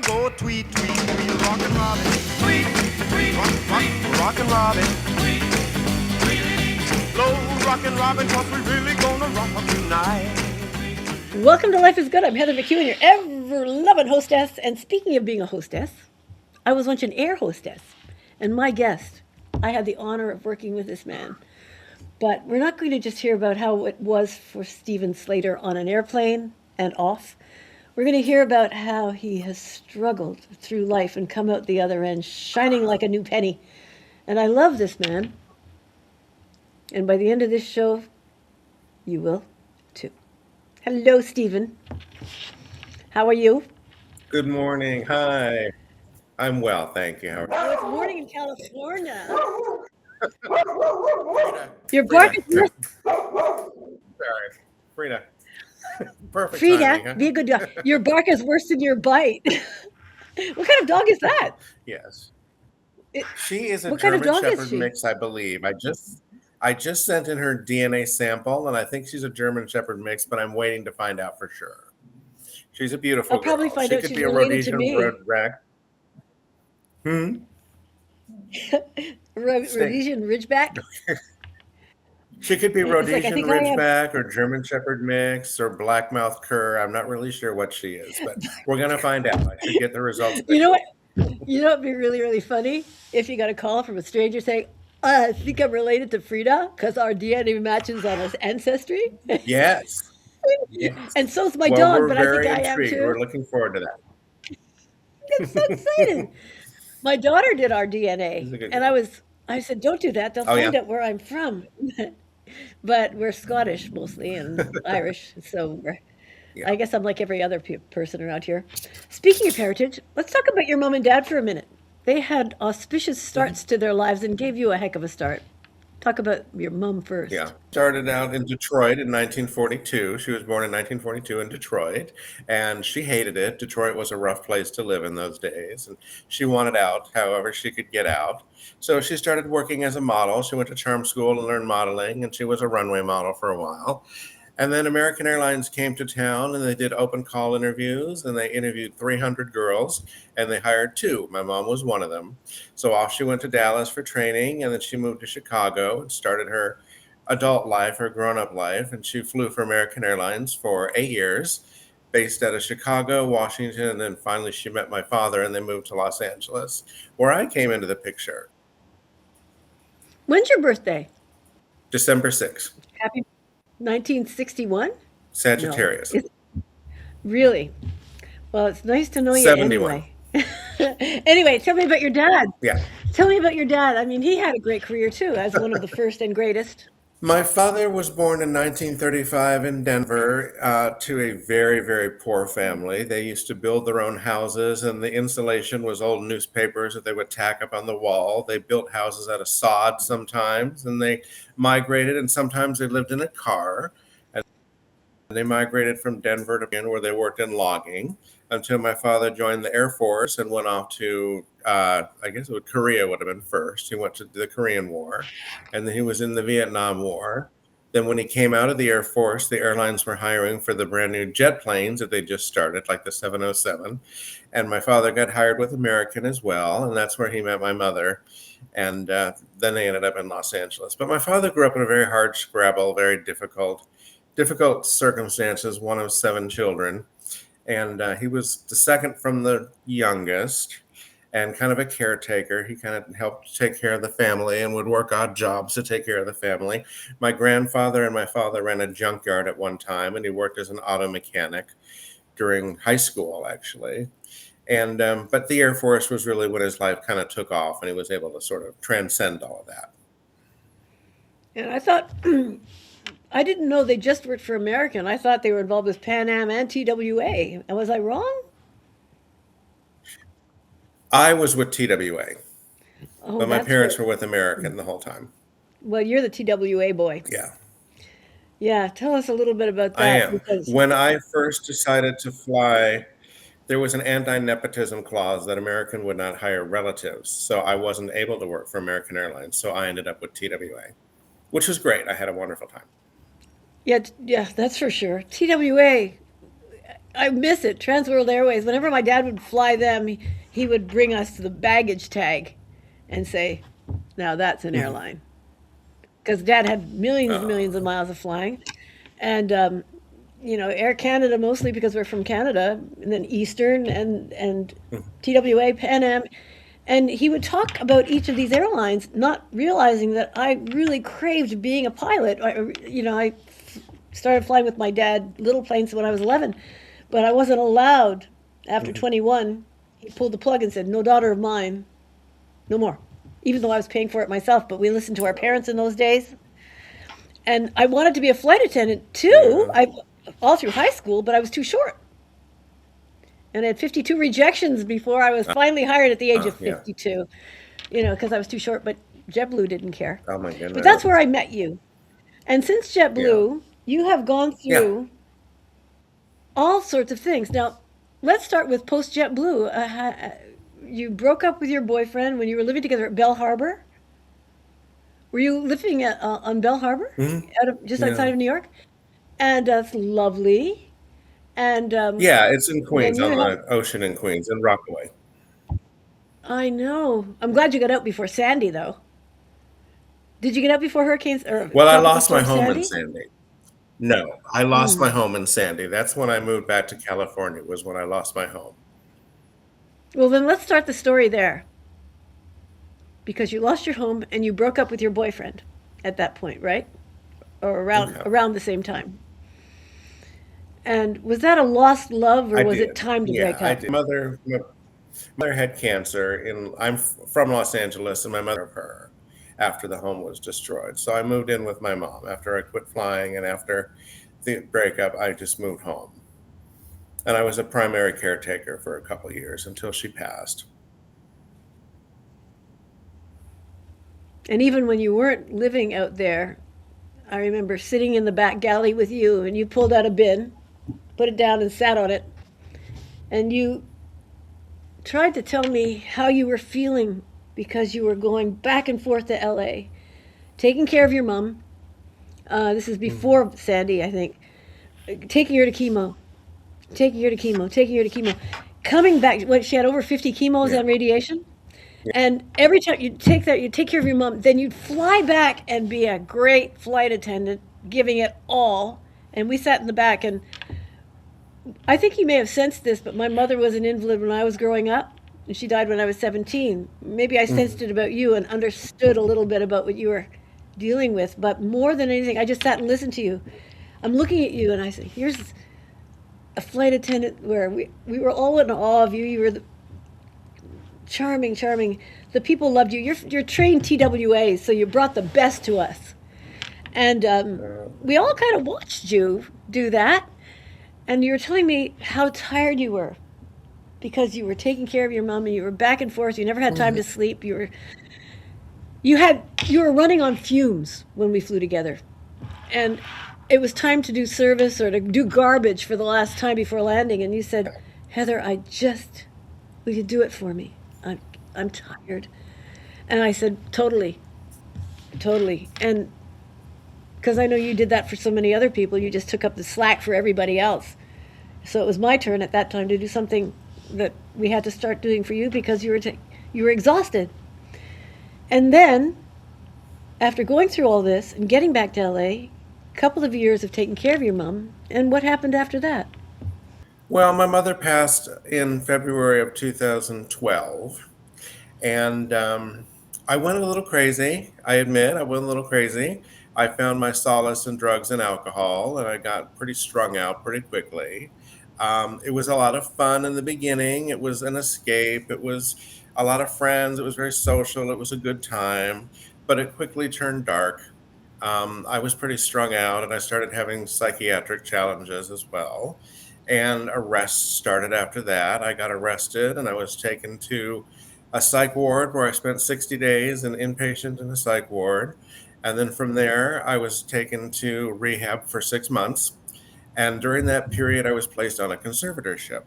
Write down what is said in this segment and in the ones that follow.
go tweet, tweet, tweet, rockin' Robin. Tweet, tweet, rockin' Robin. Tweet, tweet, blow rockin' Robin, 'cause we really gonna rock tonight. Welcome to Life is Good. I'm Heather McEwen, your ever-loving hostess. And speaking of being a hostess, I was once an air hostess. And my guest, I had the honor of working with this man. But we're not going to just hear about how it was for Stephen Slater on an airplane and off. We're going to hear about how he has struggled through life and come out the other end shining like a new penny. And I love this man. And by the end of this show, you will too. Hello, Stephen. How are you? Good morning. Hi. I'm well, thank you. How are you? Oh, it's morning in California. Frida, Your bark is worse. Sorry. Frida. Perfect Frida, timing, huh? be a good dog. Your bark is worse than your bite. What kind of dog is that? Yes. It- She is a What kind of German dog is Shepherd she? mix, I believe. I just sent in her DNA sample, and I think she's a German Shepherd mix, but I'm waiting to find out for sure. She's a beautiful I'll probably girl. find She out could she's be a related to Rhodesian me. Ridgeback. Rhodesian Ridgeback. She could be It's like, I Rhodesian think I have. Ridgeback or German Shepherd mix or Blackmouth Cur. I'm not really sure what she is, but we're going to find out. I should get the results. You know what? You know what'd be really, really funny? If you got a call from a stranger saying, I think I'm related to Frida because our DNA matches on our ancestry. Yes. Yes. And so's my Well, dog, we're but I think very I am intrigued. too. We're looking forward to that. I'm so excited. My daughter did our She's DNA, a good and girl. I said, don't do that. They'll Oh, yeah. find out where I'm from. But we're Scottish mostly and Irish, so Yeah. I guess I'm like every other person around here. Speaking of heritage, let's talk about your mom and dad for a minute. They had auspicious starts to their lives and gave you a heck of a start. Talk about your mom first. Yeah. Started out in Detroit in 1942. She was born in 1942 in Detroit, and she hated it. Detroit was a rough place to live in those days, and she wanted out, however she could get out. So she started working as a model. She went to charm school and learned modeling, and she was a runway model for a while. And then American Airlines came to town and they did open call interviews and they interviewed 300 girls and they hired two. My mom was one of them. So off she went to Dallas for training and then she moved to Chicago and started her adult life, her grown up life. And she flew for American Airlines for 8 years, based out of Chicago, Washington. And then finally she met my father and they moved to Los Angeles, where I came into the picture. When's your birthday? December 6th, Happy 1961? No. Sagittarius. Really? Well, it's nice to know you 71. anyway. Anyway, tell me about your dad. Yeah. Tell me about your dad. I mean, he had a great career too, as one of the first and greatest. My father was born in 1935 in Denver to a very, very poor family. They used to build their own houses, and the insulation was old newspapers that they would tack up on the wall. They built houses out of sod sometimes, and they migrated, and sometimes they lived in a car. And they migrated from Denver to where they worked in logging until my father joined the Air Force and went off to, I guess Korea would have been first. He went to the Korean War, and then he was in the Vietnam War. Then when he came out of the Air Force, the airlines were hiring for the brand new jet planes that they just started, like the 707. And my father got hired with American as well, and that's where he met my mother. And then they ended up in Los Angeles. But my father grew up in a very hard scrabble, very difficult circumstances, one of 7 children. And he was the second from the youngest and kind of a caretaker. He kind of helped take care of the family and would work odd jobs to take care of the family. My grandfather and my father ran a junkyard at one time, and he worked as an auto mechanic during high school, actually. And but the Air Force was really when his life kind of took off, and he was able to sort of transcend all of that. And I thought, I didn't know they just worked for American. I thought they were involved with Pan Am and TWA. And was I wrong? I was with TWA, Oh, but my that's parents what. were with American the whole time. Well, you're the TWA boy. Yeah. Yeah, tell us a little bit about I that am. because. When I first decided to fly, there was an anti-nepotism clause that American would not hire relatives. So I wasn't able to work for American Airlines. So I ended up with TWA, which was great. I had a wonderful time. Yeah, yeah, that's for sure. TWA, I miss it. Trans World Airways. Whenever my dad would fly them, he would bring us the baggage tag and say, now that's an airline. Because dad had millions and millions of Oh, miles of flying. And, Air Canada mostly because we're from Canada, and then Eastern and TWA, Pan Am. And he would talk about each of these airlines, not realizing that I really craved being a pilot. I started flying with my dad little planes when I was 11, but I wasn't allowed after 21. He pulled the plug and said, "No daughter of mine, no more." Even though I was paying for it myself, but we listened to our parents in those days. And I wanted to be a flight attendant too. yeah. I all through high school, but I was too short. And I had 52 rejections before I was finally hired at the age of Yeah. 52, because I was too short, but JetBlue didn't care. Oh my But that's goodness. where I met you. And since Yeah. JetBlue, you have gone Yeah. through all sorts of things. Now, let's start with post JetBlue. You broke up with your boyfriend when you were living together at Bell Harbor. Were you living on Bell Harbor, Mhm. just outside Yeah. of New York? And that's lovely. And Yeah. It's in then Queens, you on had, the ocean in Queens, in Rockaway. I know. I'm glad you got out before Sandy, though. Did you get out before hurricanes or Well, I tropical lost my storm home in Sandy? Sandy. No, I lost my home in Sandy. That's when I moved back to California, was when I lost my home. Well, then let's start the story there. Because you lost your home and you broke up with your boyfriend at that point, right? Or around Okay. around the same time. And was that a lost love or I was it did. time to Yeah, break I up? did. My mother had cancer, and from Los Angeles, and my mother of her after the home was destroyed. So I moved in with my mom after I quit flying, and after the breakup, I just moved home. And I was a primary caretaker for a couple of years until she passed. And even when you weren't living out there, I remember sitting in the back galley with you and you pulled out a bin, put it down and sat on it, and you tried to tell me how you were feeling because you were going back and forth to LA, taking care of your mom. This is Mhm. before Sandy, I think. Taking her to chemo, taking her to chemo, taking her to chemo, coming back. What, she had over 50 chemos Yeah. and radiation. And every time you take that, you take care of your mom, then you'd fly back and be a great flight attendant, giving it all. And we sat in the back, and I think you may have sensed this, but my mother was an invalid when I was growing up, and she died when I was 17. Maybe I Mhm. sensed it about you and understood a little bit about what you were dealing with. But more than anything, I just sat and listened to you. I'm looking at you, and I said, here's a flight attendant where we were all in awe of you. You were the charming, charming. The people loved you. You're trained TWAs, so you brought the best to us. And Uh, we all kind of watched you do that. And you were telling me how tired you were because you were taking care of your mom and you were back and forth. You never had time mhm. to sleep. You were running on fumes when we flew together. And it was time to do service or to do garbage for the last time before landing. And you said, Heather, will you do it for me? I'm tired. And I said, totally, totally. And because I know you did that for so many other people, you just took up the slack for everybody else. So it was my turn at that time to do something that we had to start doing for you because you were exhausted. And then, after going through all this and getting back to LA, a couple of years of taking care of your mom, and what happened after that? Well, my mother passed in February of 2012, and I went a little crazy. I admit I went a little crazy. I found my solace in drugs and alcohol, and I got pretty strung out pretty quickly. It was a lot of fun in the beginning. It was an escape. It was a lot of friends. It was very social. It was a good time, but it quickly turned dark. I was pretty strung out, and I started having psychiatric challenges as well. And arrests started after that. I got arrested, and I was taken to a psych ward where I spent 60 days an inpatient in a psych ward. And then from there, I was taken to rehab for 6 months. And during that period, I was placed on a conservatorship,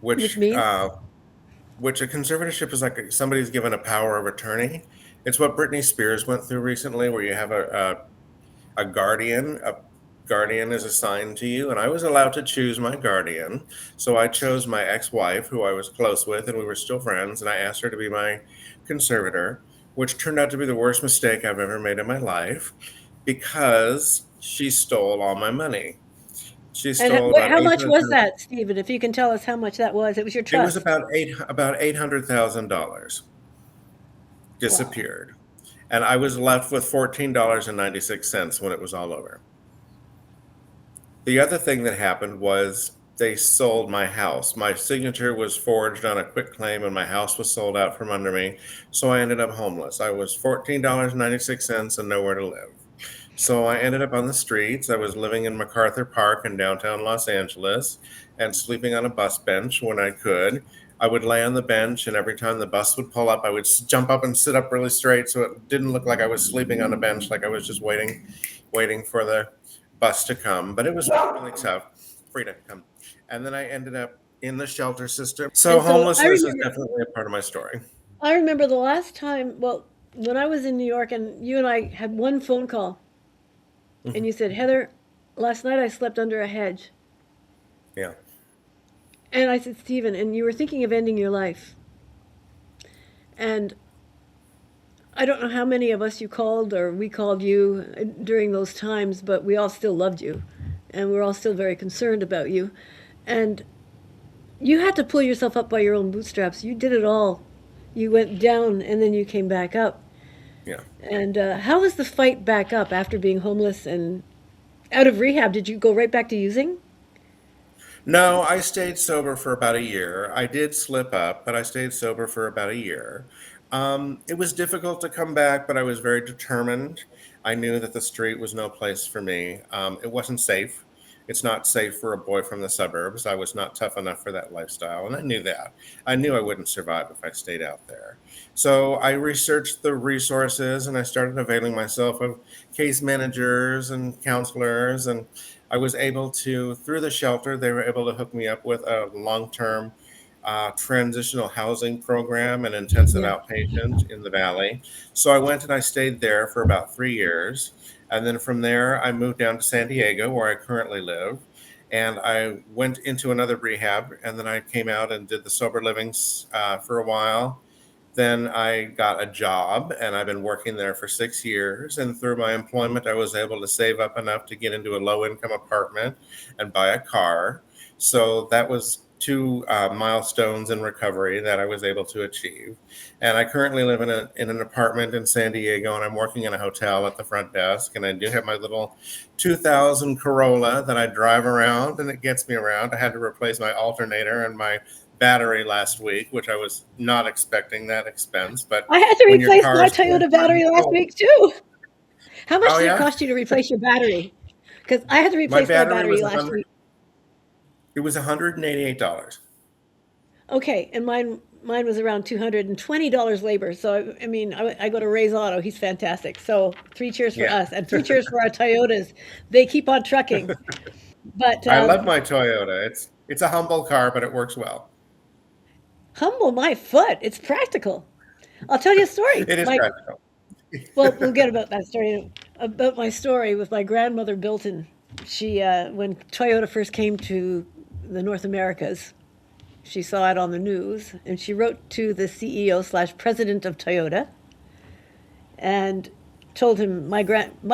Which which means which a conservatorship is like somebody's given a power of attorney. It's what Britney Spears went through recently, where you have a guardian, guardian is assigned to you, and I was allowed to choose my guardian. So I chose my ex-wife, who I was close with, and we were still friends, and I asked her to be my conservator, which turned out to be the worst mistake I've ever made in my life because she stole all my money. She And stole about how eight much hundred was thousand. that, Stephen? If you can tell us how much that was, it was your It was trust. about $800,000 Wow. disappeared, and I was left with $14.96 when it was all over. The other thing that happened was they sold my house. My signature was forged on a quick claim, and my house was sold out from under me. So I ended up homeless. I was $14.96 and nowhere to live. So I ended up on the streets. I was living in MacArthur Park in downtown Los Angeles and sleeping on a bus bench when I could. I would lay on the bench, and every time the bus would pull up, I would jump up and sit up really straight so it didn't look like I was sleeping on a bench, like I was just waiting for the bus to come. But it was really tough. Frida, come. And then I ended up in the shelter system. So And so homelessness is definitely a part of my story. I remember the last time, well, when I was in New York and you and I had one phone call and Mhm. you said, Heather, last night I slept under a hedge. Yeah. And I said, Stephen, and you were thinking of ending your life. And I don't know how many of us you called or we called you during those times, but we all still loved you. And we're all still very concerned about you. And you had to pull yourself up by your own bootstraps. You did it all. You went down and then you came back up. Yeah. And how was the fight back up after being homeless and out of rehab? Did you go right back to using? No, I stayed sober for about a year. I did slip up, but I stayed sober for about a year. It was difficult to come back, but I was very determined. I knew that the street was no place for me. It wasn't safe. It's not safe for a boy from the suburbs. I was not tough enough for that lifestyle, and I knew that. I knew I wouldn't survive if I stayed out there. So I researched the resources and I started availing myself of case managers and counselors, and I was able to, through the shelter, they were able to hook me up with a long term transitional housing program and intensive Yeah. outpatient in the Valley. So I went and I stayed there for about 3 years. And then from there, I moved down to San Diego, where I currently live. And I went into another rehab, and then I came out and did the sober livings for a while. Then I got a job and I've been working there for 6 years. And through my employment, I was able to save up enough to get into a low income apartment and buy a car. So that was two milestones in recovery that I was able to achieve. And I currently live in an apartment in San Diego, and I'm working in a hotel at the front desk. And I do have my little 2000 Corolla that I drive around, and it gets me around. I had to replace my alternator and my battery last week, which I was not expecting that expense. But I had to when your replace car my is Toyota 25 battery years last old, week too. How much oh did it yeah, cost you to replace your battery? Because I had to my replace my battery battery was a last hundred. week. It was $188. Okay, and mine was around $220 labor. So I mean, I go to Ray's Auto. He's fantastic. So three cheers for Yeah, us and three cheers for our Toyotas. They keep on trucking. But I love my Toyota. It's a humble car, but it works well. humble my foot. It's practical. I'll tell you a story. It is My practical. Well, we'll get about that story. About my story with my grandmother Bilton. She, when Toyota first came to the North Americas, she saw it on the news, and she wrote to the CEO slash president of Toyota, and told him my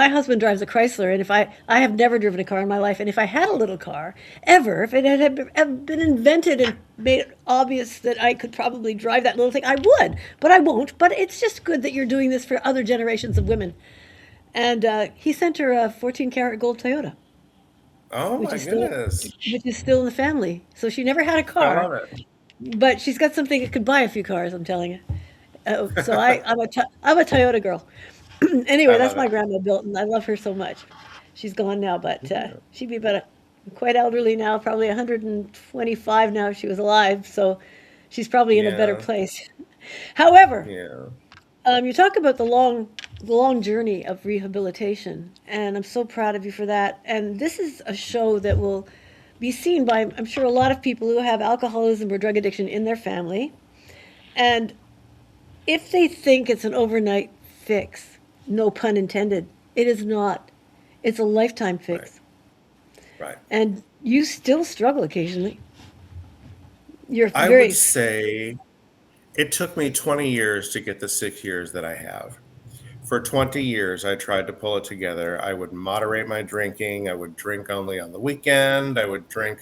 husband drives a Chrysler, and if I have never driven a car in my life, and if I had a little car ever, if it had been invented and made it obvious that I could probably drive that little thing, I would, but I won't. But it's just good that you're doing this for other generations of women. And he sent her a 14 karat gold Toyota, Oh which my is still goodness. which is still in the family. So she never had a I car, love it. but she's got something that could buy a few cars. I'm telling you. So I'm a Toyota girl. I Anyway, that's love my it. grandma Bilton. I love her so much. She's gone now, but Yeah. she'd be about quite elderly now, probably 125 now if she was alive. So she's probably in a better Yeah. place. However, Yeah. you talk about the long journey of rehabilitation, and I'm so proud of you for that. And this is a show that will be seen by, I'm sure, a lot of people who have alcoholism or drug addiction in their family. And if they think it's an overnight fix, no pun intended, it is not. It's a lifetime Right. fix. Right. And you still struggle occasionally. You're I very, would say it took me 20 years to get the 6 years that I have. For 20 years, I tried to pull it together. I would moderate my drinking. I would drink only on the weekend. I would drink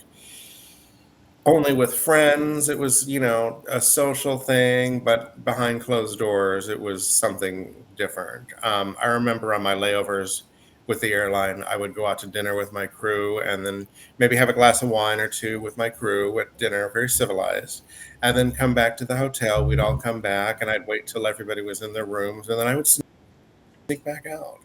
only with friends. It was, a social thing, but behind closed doors, it was something different. I remember on my layovers with the airline, I would go out to dinner with my crew and then maybe have a glass of wine or two with my crew at dinner, very civilized, and then come back to the hotel. We'd all come back and I'd wait till everybody was in their rooms and then I would sneak back out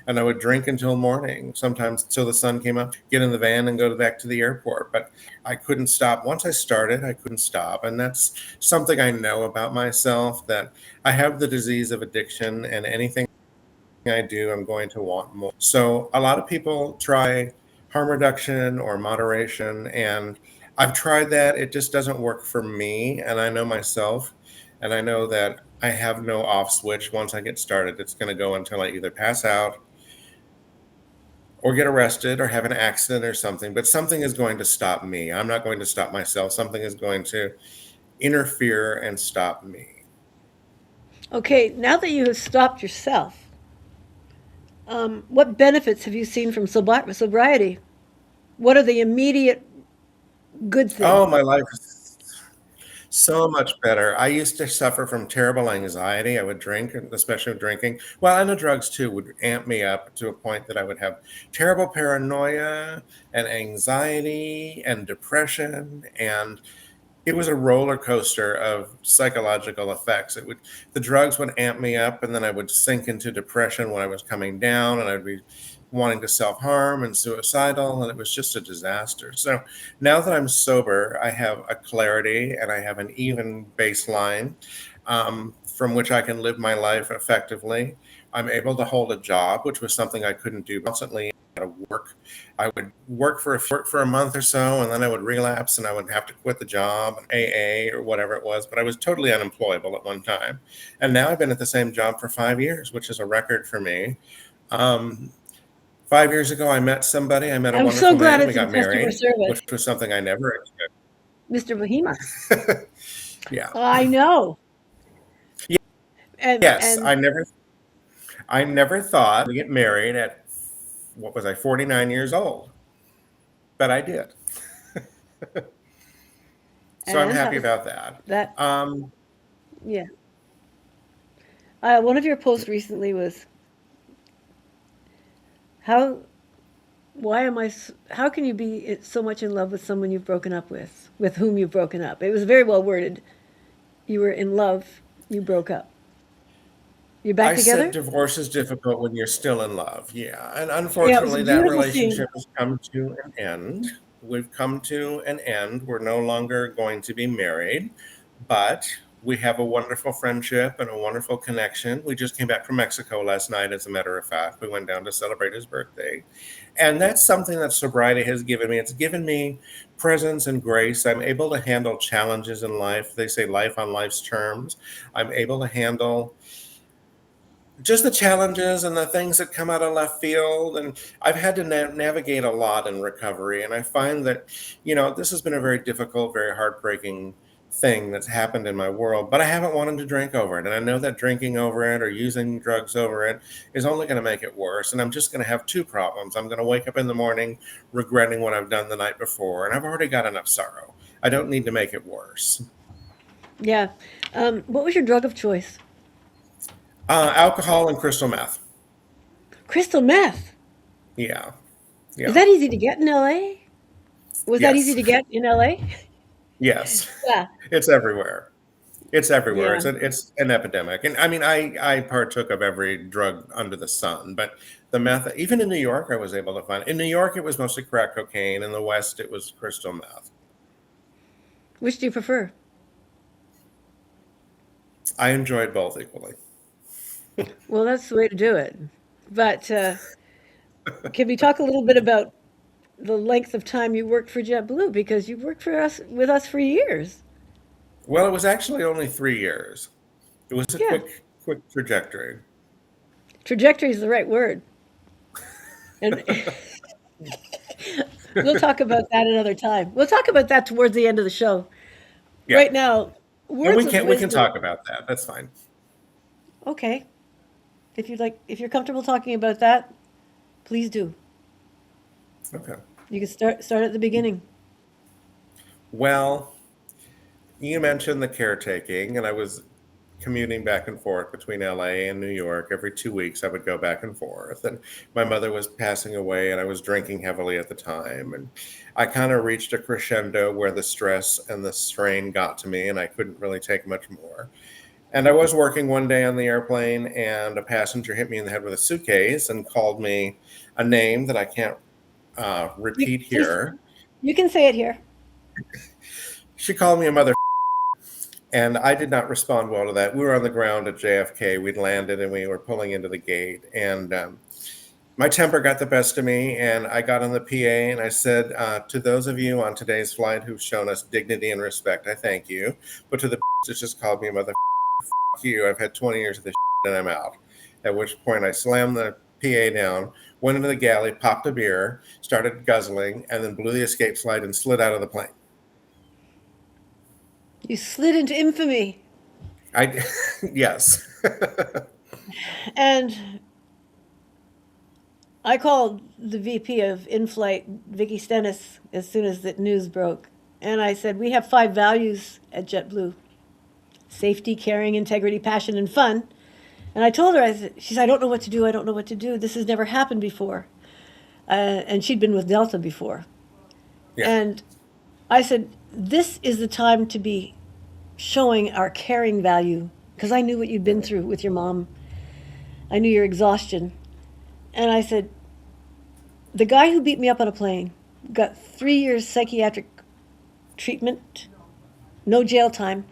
and I would drink until morning, sometimes till the sun came up, get in the van and go back to the airport. But I couldn't stop. Once I started, I couldn't stop. And that's something I know about myself, that I have the disease of addiction, and anything I do, I'm going to want more. So a lot of people try harm reduction or moderation, and I've tried that. It just doesn't work for me. And I know myself, and I know that I have no off switch. Once I get started, it's going to go until I either pass out or get arrested or have an accident or something, but something is going to stop me. I'm not going to stop myself. Something is going to interfere and stop me. okay, now that you have stopped yourself, what benefits have you seen from sobriety? What are the immediate good things? Oh, my life is so much better. I used to suffer from terrible anxiety. I would drink, especially drinking. Well, and the drugs too would amp me up to a point that I would have terrible paranoia and anxiety and depression, and it was a roller coaster of psychological effects. The drugs would amp me up, and then I would sink into depression when I was coming down, and I'd be wanting to self-harm and suicidal, and it was just a disaster. So now that I'm sober, I have a clarity and I have an even baseline from which I can live my life effectively. I'm able to hold a job, which was something I couldn't do constantly at work. I would work for a month or so, and then I would relapse, and I would have to quit the job, AA or whatever it was. But I was totally unemployable at one time, and now I've been at the same job for 5 years, which is a record for me. Um, 5 years ago, I met somebody. I met a I'm so wonderful glad man. We it's in got customer married, service, which was something I never Mr. Bahima. expected. Yeah. I know. Yes, And I never thought to get married at, what was I, 49 years old, but I did. So I'm and happy how's about that. that? Um, Yeah. One of your posts recently was how why am how can you be so much in love with someone you've broken up with whom you've broken up? It was very well worded. You were in love, you broke up. You're back I said together? divorce is difficult when you're still in love. Yeah. And Yeah, it was a unfortunately, that beautiful scene. relationship has come to an end. We've come to an end. We're no longer going to be married, but we have a wonderful friendship and a wonderful connection. We just came back from Mexico last night, as a matter of fact. We went down to celebrate his birthday. And that's something that sobriety has given me. It's given me presence and grace. I'm able to handle challenges in life. They say life on life's terms. I'm able to handle just the challenges and the things that come out of left field. And I've had to navigate a lot in recovery. And I find that, this has been a very difficult, very heartbreaking thing that's happened in my world, but I haven't wanted to drink over it. And I know that drinking over it or using drugs over it is only going to make it worse. And I'm just going to have two problems. I'm going to wake up in the morning regretting what I've done the night before. And I've already got enough sorrow. I don't need to make it worse. Yeah. What was your drug of choice? Alcohol and crystal meth. Crystal meth. Yeah. Is Yeah. that easy to get in LA? Was that easy Yes. to get in LA? Yes. Yeah. It's everywhere. It's everywhere. Yeah. It's an epidemic. And I mean, I partook of every drug under the sun, but the meth, even in New York, I was able to find. In New York, it was mostly crack cocaine. In the West, it was crystal meth. Which do you prefer? I enjoyed both equally. Well, that's the way to do it. But can we talk a little bit about the length of time you worked for JetBlue? Because you worked for us with us for years. Well, it was actually only 3 years. It was a Yeah. quick trajectory. Trajectory is the right word. And We'll talk about that another time. We'll talk about that towards the end of the show. Yeah. Right now, And words of we can wisdom. talk about that. That's fine. Okay. If you'd like, if you're comfortable talking about that, please do. Okay. You can start at the beginning. Well, you mentioned the caretaking, and I was commuting back and forth between LA and New York. Every 2 weeks, I would go back and forth. And my mother was passing away, and I was drinking heavily at the time. And I kind of reached a crescendo where the stress and the strain got to me, and I couldn't really take much more. And I was working one day on the airplane, and a passenger hit me in the head with a suitcase and called me a name that I can't You, repeat please, here. you can say it here. She called me a mother. And I did not respond well to that. We were on the ground at JFK. We'd landed and we were pulling into the gate. And my temper got the best of me. And I got on the PA and I said, to those of you on today's flight who've shown us dignity and respect, I thank you. But to the that just called me a mother, fuck you. I've had 20 years of this and I'm out. At which point I slammed the PA down, went into the galley, popped a beer, started guzzling, and then blew the escape slide and slid out of the plane. You slid into infamy. I, yes. And I called the VP of in-flight, Vicky Stennis, as soon as the news broke. And I said, we have 5 values at JetBlue: safety, caring, integrity, passion, and fun. And I told her, she said, I don't know what to do. I don't know what to do. This has never happened before. And she'd been with Delta before. Yeah. And I said, this is the time to be showing our caring value, because I knew what you'd been through with your mom. I knew your exhaustion. And I said, the guy who beat me up on a plane got 3 years psychiatric treatment, no jail time,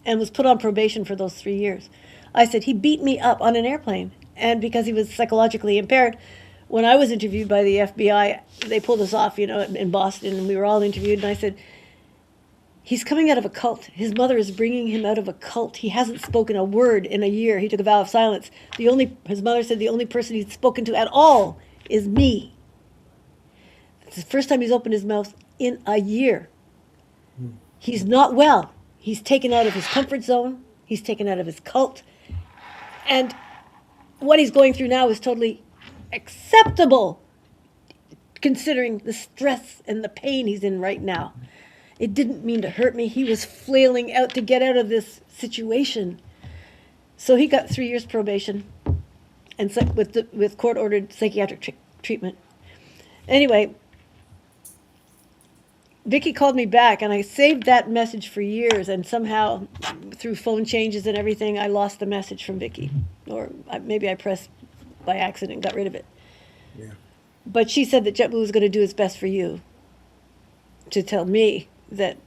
and was put on probation for those 3 years. I said, he beat me up on an airplane. And because he was psychologically impaired, when I was interviewed by the FBI, they pulled us off, in Boston, and we were all interviewed. And I said, he's coming out of a cult. His mother is bringing him out of a cult. He hasn't spoken a word in a year. He took a vow of silence. His mother said the only person he's spoken to at all is me. It's the first time he's opened his mouth in a year. He's not well. He's taken out of his comfort zone. He's taken out of his cult. And what he's going through now is totally acceptable, considering the stress and the pain he's in right now. It didn't mean to hurt me. He was flailing out to get out of this situation. So he got 3 years probation and with court-ordered psychiatric treatment. Anyway, Vicky called me back, and I saved that message for years, and somehow, through phone changes and everything, I lost the message from Vicky. Or maybe I pressed by accident and got rid of it. Yeah. But she said that JetBlue was going to do its best for you, to tell me that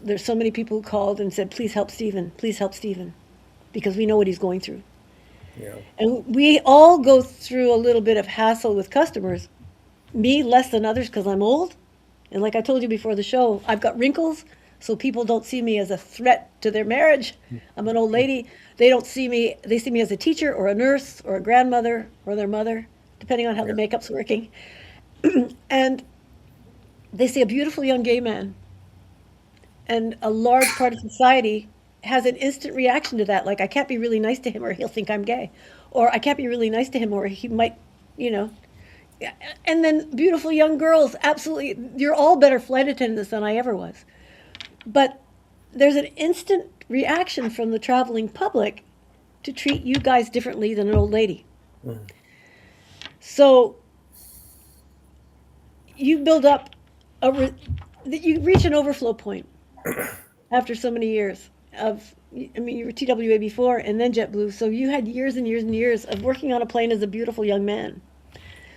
there's so many people who called and said, please help Stephen, because we know what he's going through. Yeah. And we all go through a little bit of hassle with customers. Me less than others because I'm old. And like I told you before the show, I've got wrinkles, so people don't see me as a threat to their marriage. I'm an old lady. They see me as a teacher or a nurse or a grandmother or their mother, depending on how the makeup's working. And they see a beautiful young gay man. And a large part of society has an instant reaction to that. Like, I can't be really nice to him or he'll think I'm gay. Or I can't be really nice to him or he might, And then beautiful young girls, absolutely. You're all better flight attendants than I ever was. But there's an instant reaction from the traveling public to treat you guys differently than an old lady. Mm. So you build up, you reach an overflow point after so many years of, you were TWA before and then JetBlue. So you had years and years and years of working on a plane as a beautiful young man.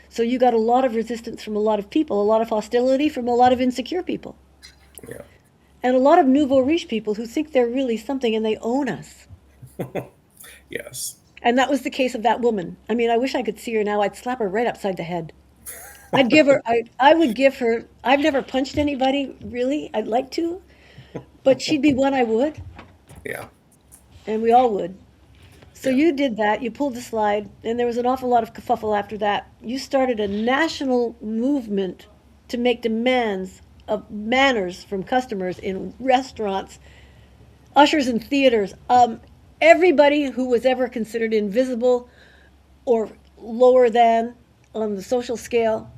So you got a lot of resistance from a lot of people, a lot of hostility from a lot of insecure people. Yeah. And a lot of nouveau riche people who think they're really something and they own us. Yes. And that was the case of that woman. I mean, I wish I could see her now. I'd slap her right upside the head. I'd give her, I would give her, I've never punched anybody, really. I'd like to. But she'd be one I would. Yeah. And we all would. So you did that, you pulled the slide, and there was an awful lot of kerfuffle after that. You started a national movement to make demands of manners from customers in restaurants, ushers in theaters, everybody who was ever considered invisible or lower than on the social scale.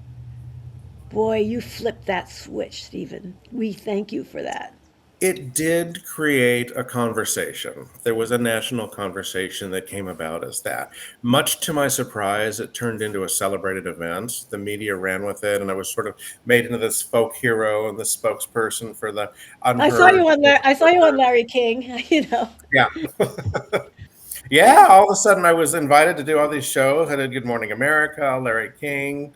Boy, you flipped that switch, Stephen. We thank you for that. It did create a conversation. There was a national conversation that came about as that. Much to my surprise, it turned into a celebrated event. The media ran with it, and I was sort of made into this folk hero and the spokesperson for the I saw unheard. you on there. I saw you on Larry King. You know. Yeah. Yeah, all of a sudden I was invited to do all these shows. I did Good Morning America, Larry King,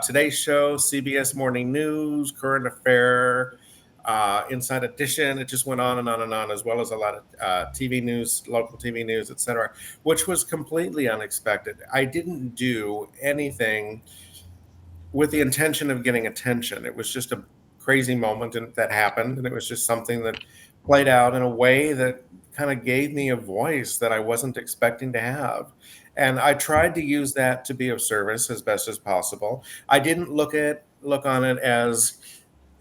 Today's Show, CBS Morning News, Current Affair, Inside Edition. It just went on and on and on, as well as a lot of TV news, local TV news, etc., which was completely unexpected. I didn't do anything with the intention of getting attention. It was just a crazy moment that happened, and it was just something that played out in a way that kind of gave me a voice that I wasn't expecting to have. And I tried to use that to be of service as best as possible. I didn't look on it as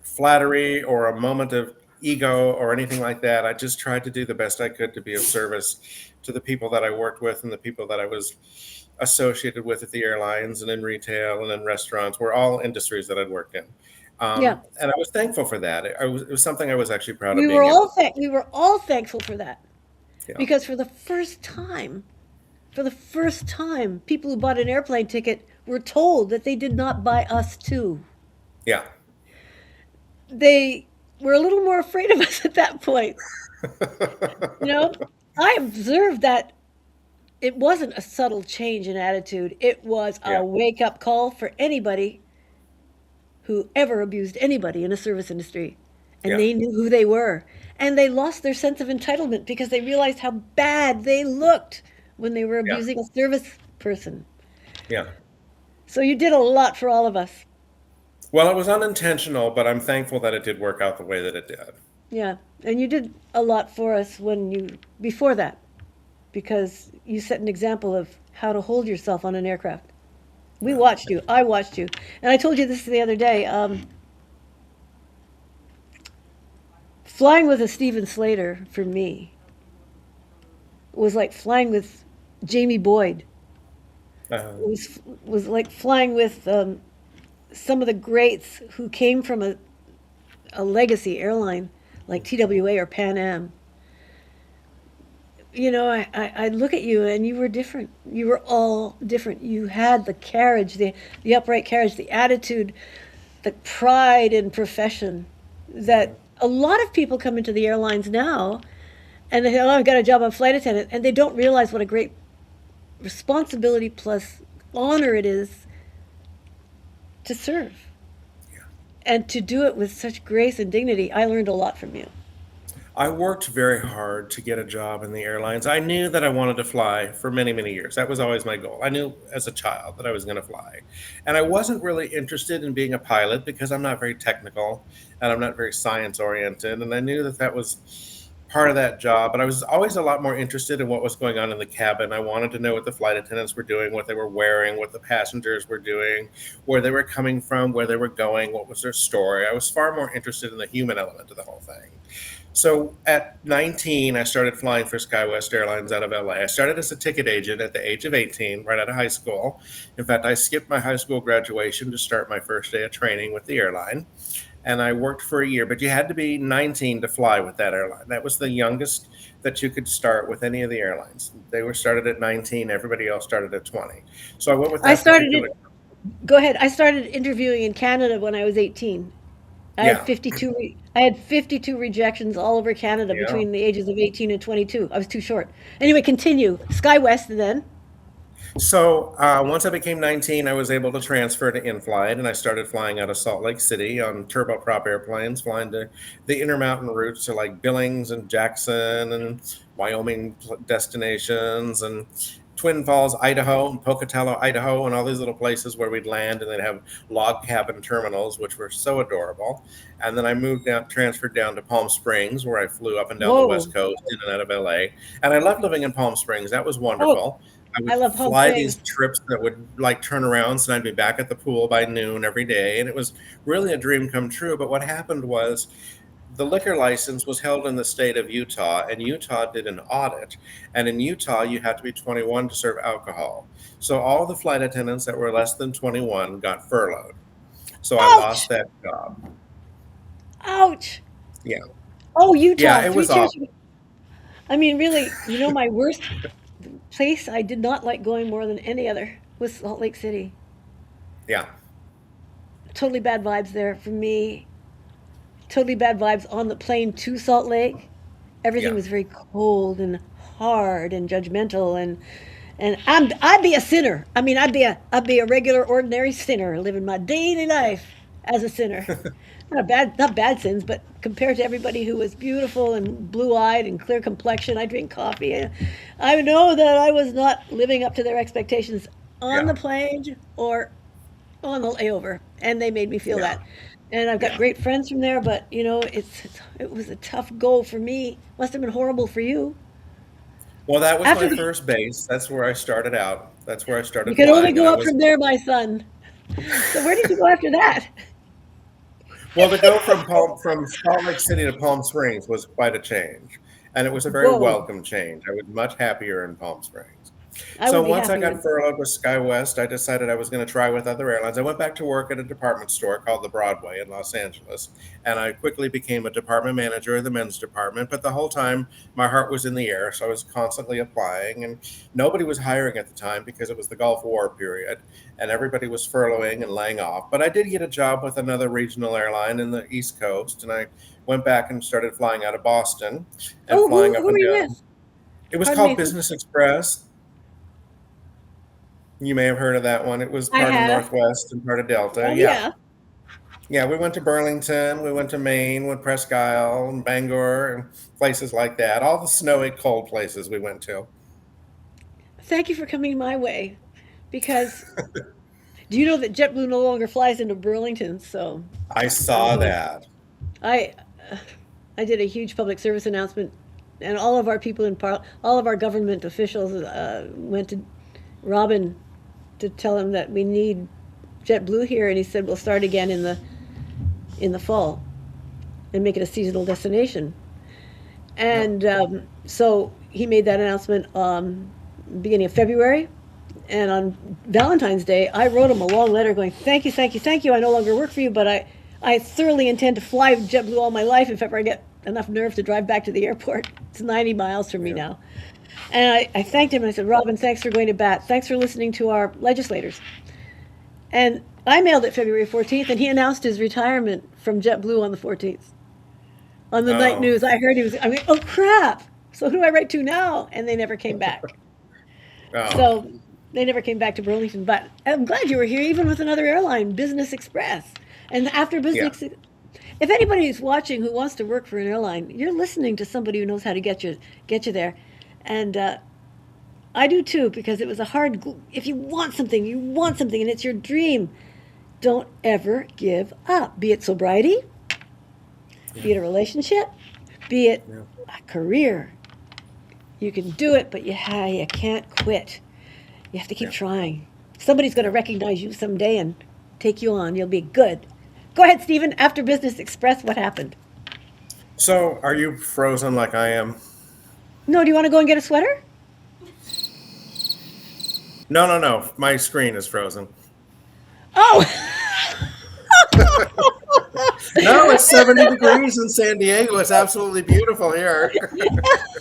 flattery or a moment of ego or anything like that. I just tried to do the best I could to be of service to the people that I worked with and the people that I was associated with at the airlines and in retail and in restaurants. Were all industries that I'd worked in. Yeah. And I was thankful for that. It was something I was actually proud We of were being able to. we were all thankful for that. Yeah. Because for the first time, people who bought an airplane ticket were told that they did not buy us too. Yeah. They were a little more afraid of us at that point. You know, I observed that it wasn't a subtle change in attitude. It was Yeah. a wake up call for anybody who ever abused anybody in a service industry. And Yeah. they knew who they were. And they lost their sense of entitlement because they realized how bad they looked when they were Yeah. abusing a service person. Yeah. So you did a lot for all of us. Well, it was unintentional, but I'm thankful that it did work out the way that it did. Yeah. And you did a lot for us before that, because you set an example of how to hold yourself on an aircraft. We watched you. I watched you. And I told you this the other day. Flying with a Stephen Slater, for me, was like flying with Jamie Boyd. Uh, Was like flying with some of the greats who came from a legacy airline like TWA or Pan Am. You know, I look at you and you were different. You were all different. You had the carriage, the upright carriage, the attitude, the pride in profession that a lot of people come into the airlines now and they say, oh, I've got a job, I'm a flight attendant, and they don't realize what a great responsibility plus honor it is to serve. And to do it with such grace and dignity. I learned a lot from you. I worked very hard to get a job in the airlines. I knew that I wanted to fly for many, many years. That was always my goal. I knew as a child that I was going to fly. And I wasn't really interested in being a pilot because I'm not very technical and I'm not very science oriented. And I knew that that was part of that job. But I was always a lot more interested in what was going on in the cabin. I wanted to know what the flight attendants were doing, what they were wearing, what the passengers were doing, where they were coming from, where they were going, what was their story. I was far more interested in the human element of the whole thing. So at 19, I started flying for SkyWest Airlines out of LA. I started as a ticket agent at the age of 18, right out of high school. In fact, I skipped my high school graduation to start my first day of training with the airline. And I worked for a year, but you had to be 19 to fly with that airline. That was the youngest that you could start with any of the airlines. They were started at 19. Everybody else started at 20. So I went with that. Go ahead. I started interviewing in Canada when I was 18. I Yeah. had 52. I had 52 rejections all over Canada Yeah. between the ages of 18 and 22. I was too short. Anyway, continue. SkyWest then. So once I became 19, I was able to transfer to in-flight, and I started flying out of Salt Lake City on turboprop airplanes, flying to the intermountain routes to like Billings and Jackson and Wyoming destinations and Twin Falls, Idaho, and Pocatello, Idaho, and all these little places where we'd land, and they'd have log cabin terminals, which were so adorable. And then I transferred down to Palm Springs, where I flew up and down Whoa. the West Coast, in and out of LA. And I loved living in Palm Springs. That was wonderful. I I would love home fly things. these trips that would like turn around, so I'd be back at the pool by noon every day, and it was really a dream come true. But what happened was the liquor license was held in the state of Utah, and Utah did an audit. And in Utah, you had to be 21 to serve alcohol. So all the flight attendants that were less than 21 got furloughed. So I lost Ouch! that job. Ouch! Yeah. Oh, Yeah, Utah, it three was cheers. awful. I mean, really, my worst place I did not like going more than any other was Salt Lake City. Yeah. Totally bad vibes there for me. Totally bad vibes on the plane to Salt Lake. Everything Yeah. was very cold and hard and judgmental, and I'd be a sinner. I mean, I'd be a regular ordinary sinner living my daily life as a sinner. Not bad sins, but compared to everybody who was beautiful and blue-eyed and clear complexion, I drink coffee. I know that I was not living up to their expectations on Yeah. the plane or on the layover, and they made me feel Yeah. that. And I've got Yeah. great friends from there, but it was a tough go for me. Must have been horrible for you. Well, that was After my the, first base. That's where I started out. That's where I you started can only flying, and go I up was from there, my son. So where did you go after that? well, to go from from Salt Lake City to Palm Springs was quite a change, and it was a very Whoa, welcome change. I was much happier in Palm Springs. I So would be once I happier. got furloughed with SkyWest, I decided I was going to try with other airlines. I went back to work at a department store called the Broadway in Los Angeles, and I quickly became a department manager of the men's department. But the whole time, my heart was in the air, so I was constantly applying, and nobody was hiring at the time because it was the Gulf War period, and everybody was furloughing and laying off. But I did get a job with another regional airline in the East Coast, and I went back and started flying out of Boston and Oh, flying who up who are and you down. with? It was Pardon me. called Business Express. You may have heard of that one. It was I part of have. Northwest and part of Delta. Oh Yeah. yeah. Yeah, we went to Burlington, we went to Maine, with Presque Isle and Bangor and places like that. All the snowy, cold places we went to. Thank you for coming my way, because do you know that JetBlue no longer flies into Burlington? So I I'm saw going. that. I I did a huge public service announcement, and all of our people all of our government officials went to Robin to tell him that we need JetBlue here, and he said we'll start again in the fall and make it a seasonal destination. Yep. And so he made that announcement beginning of February. And on Valentine's Day, I wrote him a long letter going, "Thank you, thank you, thank you. I no longer work for you, but I thoroughly intend to fly JetBlue all my life if ever I get enough nerve to drive back to the airport. It's 90 miles from me Yep. now." And I thanked him and I said, "Robin, thanks for going to bat. Thanks for listening to our legislators." And I mailed it February 14th, and he announced his retirement from JetBlue on the 14th. On the night Oh, news, I heard I mean, oh crap. So who do I write to now? And they never came back. oh, So they never came back to Burlington. But I'm glad you were here, even with another airline, Business Express. And after yeah, Business, if anybody's watching who wants to work for an airline, you're listening to somebody who knows how to get you there. And I do too, because it was a hard. If you want something, you want something, and it's your dream. Don't ever give up. Be it sobriety, yeah, be it a relationship, be it yeah, a career. You can do it, but you can't quit. You have to keep yeah, trying. Somebody's going to yeah. recognize you someday and take you on. You'll be good. Go ahead, Stephen. After Business Express, what happened? So, are you frozen like I am? No, do you want to go and get a sweater? No, no, no. My screen is frozen. Oh, No, it's 70 degrees in San Diego. It's absolutely beautiful here.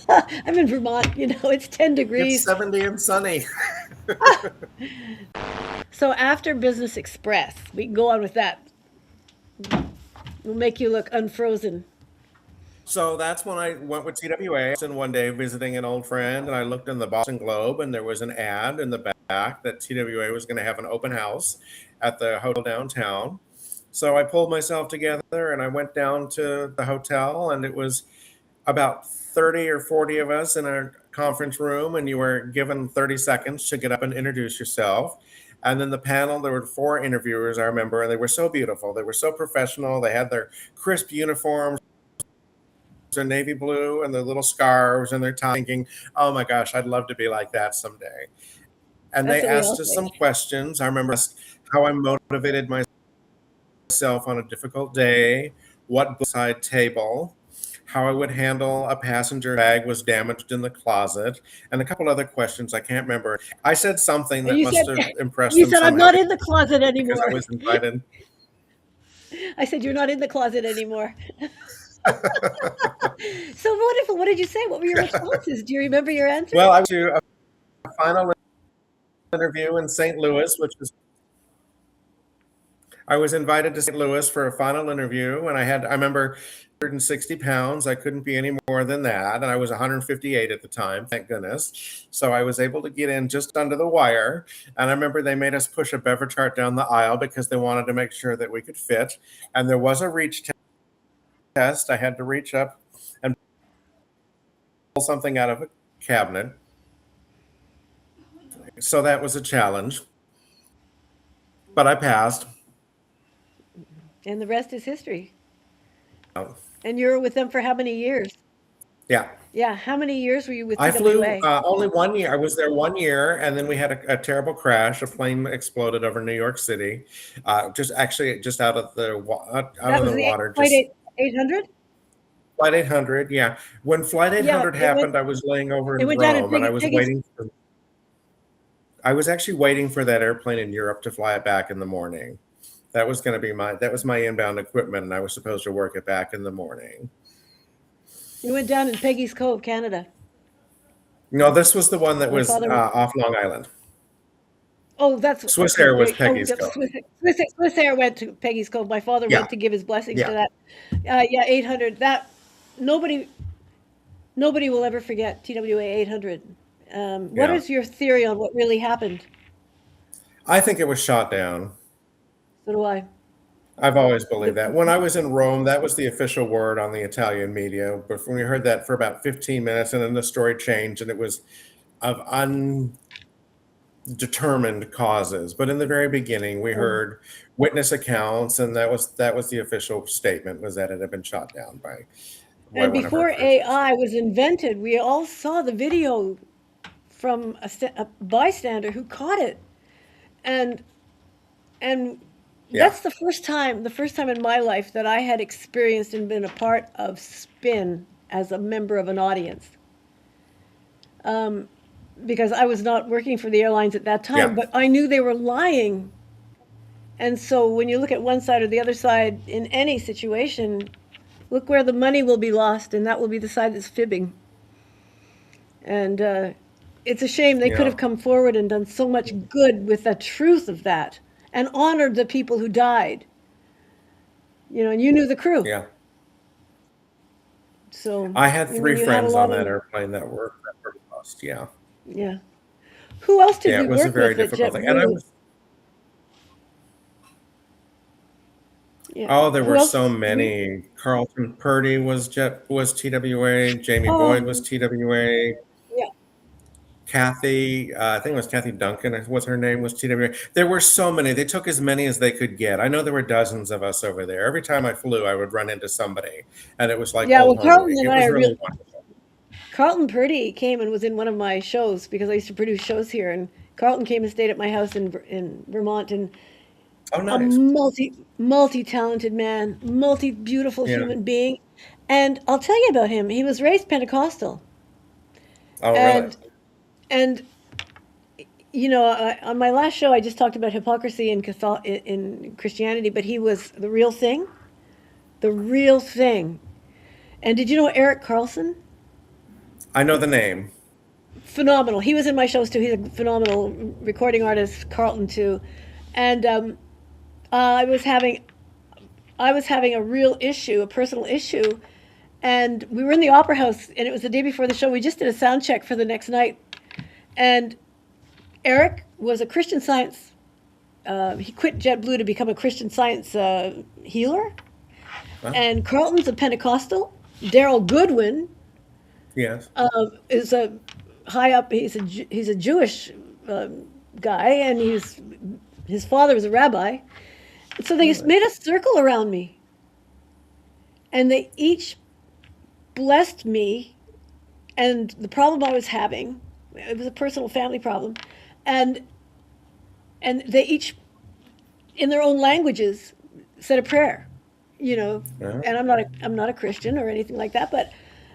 I'm in Vermont. It's 10 It's degrees. 70 and sunny. So after Business Express, we can go on with that. We'll make you look unfrozen. So that's when I went with TWA. And one day visiting an old friend, and I looked in the Boston Globe, and there was an ad in the back that TWA was going to have an open house at the hotel downtown. So I pulled myself together and I went down to the hotel, and it was about 30 or 40 of us in a conference room, and you were given 30 seconds to get up and introduce yourself. And then the panel, there were four interviewers, I remember, and they were so beautiful. They were so professional. They had their crisp uniforms, their navy blue, and their little scarves and their tie, thinking, oh my gosh, I'd love to be like that someday. And That's they what we all asked us some think. questions. I remember how I motivated myself on a difficult day, what side table, how I would handle a passenger bag was damaged in the closet, and a couple other questions I can't remember. I said something And that you must said, have impressed you them said, I'm somehow not in the closet because I anymore. was invited. I said, you're not in the closet anymore. So wonderful. What did you say? What were your responses? Do you remember your answers? Well, I went to a final interview in St. Louis, which was I was invited to St. Louis for a final interview, and I remember 160 pounds. I couldn't be any more than that, and I was 158 at the time, thank goodness. So I was able to get in just under the wire. And I remember they made us push a beverage cart down the aisle because they wanted to make sure that we could fit. And there was a reach test. I had to reach up and pull something out of a cabinet. So that was a challenge, but I passed. And the rest is history. And you were with them for how many years? Yeah. Yeah, how many years were you with I flew TWA? only 1 year. I was there 1 year, and then we had a terrible crash. A plane exploded over New York City, just out of the out That of was the the water. Flight Just 800? Flight 800. Yeah, when Flight Yeah, 800 happened, I was laying over it in went down in Rome, and Peggy's. I was actually waiting for that airplane in Europe to fly it back in the morning. That was going to be that was my inbound equipment, and I was supposed to work it back in the morning. It went down in Peggy's Cove, Canada. No, this was the one that My was father. off Long Island. Oh, that's Swiss okay. Air was Great. Oh, Peggy's yep, Cove. Swiss Air went to Peggy's Cove. My father Yeah, went to give his blessings to yeah, that. Yeah, 800. That nobody nobody will ever forget TWA 800. What yeah. is your theory on what really happened? I think it was shot down. So do I. I've always believed The, that. When I was in Rome, that was the official word on the Italian media. But we heard that for about 15 minutes, and then the story changed, and it was of undetermined causes. But in the very beginning, we um, heard witness accounts, and that was the official statement, was that it had been shot down by and one of our before cruisers. AI was invented, we all saw the video from a bystander who caught it, and and Yeah, that's the first time in my life that I had experienced and been a part of spin as a member of an audience. Because I was not working for the airlines at that time, yeah, but I knew they were lying. And so when you look at one side or the other side in any situation, look where the money will be lost, and that will be the side that's fibbing. And it's a shame they could yeah, have come forward and done so much good with the truth of that and honored the people who died. And you knew the crew. yeah. So I had when three you had a friends lot on that of, airplane that were lost. Yeah, yeah. Who else did yeah. we It was a work very with at difficult thing, and I JetBlue? was. Yeah. Oh, there Who were else? so many. Carlton Purdy was TWA. Jamie Boyd was Oh, TWA. yeah. Kathy, I think it was Kathy Duncan, was her name, was TWA. There were so many. They took as many as they could get. I know there were dozens of us over there. Every time I flew, I would run into somebody, and it was like Yeah, old well, home Carlton week. and It I was are real. really wonderful. Carlton Purdy came and was in one of my shows because I used to produce shows here, and Carlton came and stayed at my house in Vermont, and Oh, a nice. multi talented man, multi beautiful Yeah. human being. And I'll tell you about him. He was raised Pentecostal, Oh, really? and and on my last show I just talked about hypocrisy in Christianity, but he was the real thing, the real thing. And did you know Eric Carlson? I know the name. Phenomenal. He was in my shows too. He's a phenomenal recording artist. Carlton too, and I was having a real issue, a personal issue, and we were in the opera house, and it was the day before the show. We just did a sound check for the next night, and Eric was a Christian Science. He quit JetBlue to become a Christian Science healer, Huh? and Carlton's a Pentecostal. Daryl Goodwin Yes. is a high up. He's a Jewish guy, and his father was a rabbi. So they Really? made a circle around me, and they each blessed me and the problem I was having. It was a personal family problem, and they each, in their own languages, said a prayer, you know. Yeah. And I'm not a Christian or anything like that, but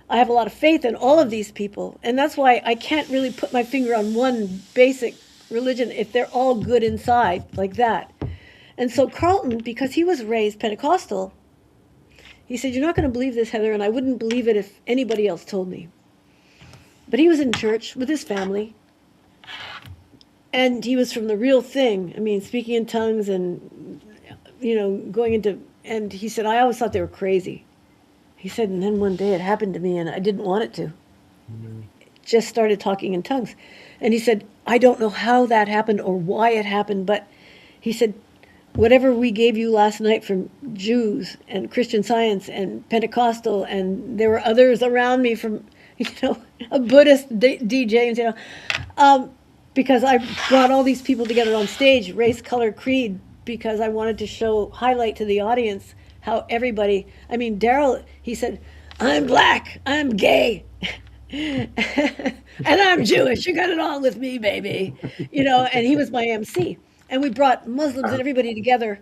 I have a lot of faith in all of these people, and that's why I can't really put my finger on one basic religion if they're all good inside like that. And so Carlton, because he was raised Pentecostal, he said, "You're not going to believe this, Heather, and I wouldn't believe it if anybody else told me." But he was in church with his family, and he was from the real thing. I mean, speaking in tongues and, you know, going into, and he said, "I always thought they were crazy." He said, and then one day it happened to me and I didn't want it to. Just started talking in tongues. And he said, "I don't know how that happened or why it happened, but," he said, "whatever we gave you last night from Jews and Christian Science and Pentecostal, and there were others around me from, you know, a Buddhist DJ, you know, because I brought all these people together on stage, race, color, creed, because I wanted to highlight to the audience how everybody, I mean, Daryl, he said, "I'm black, I'm gay, and I'm Jewish. You got it all with me, baby." You know, and he was my MC. And we brought Muslims and everybody together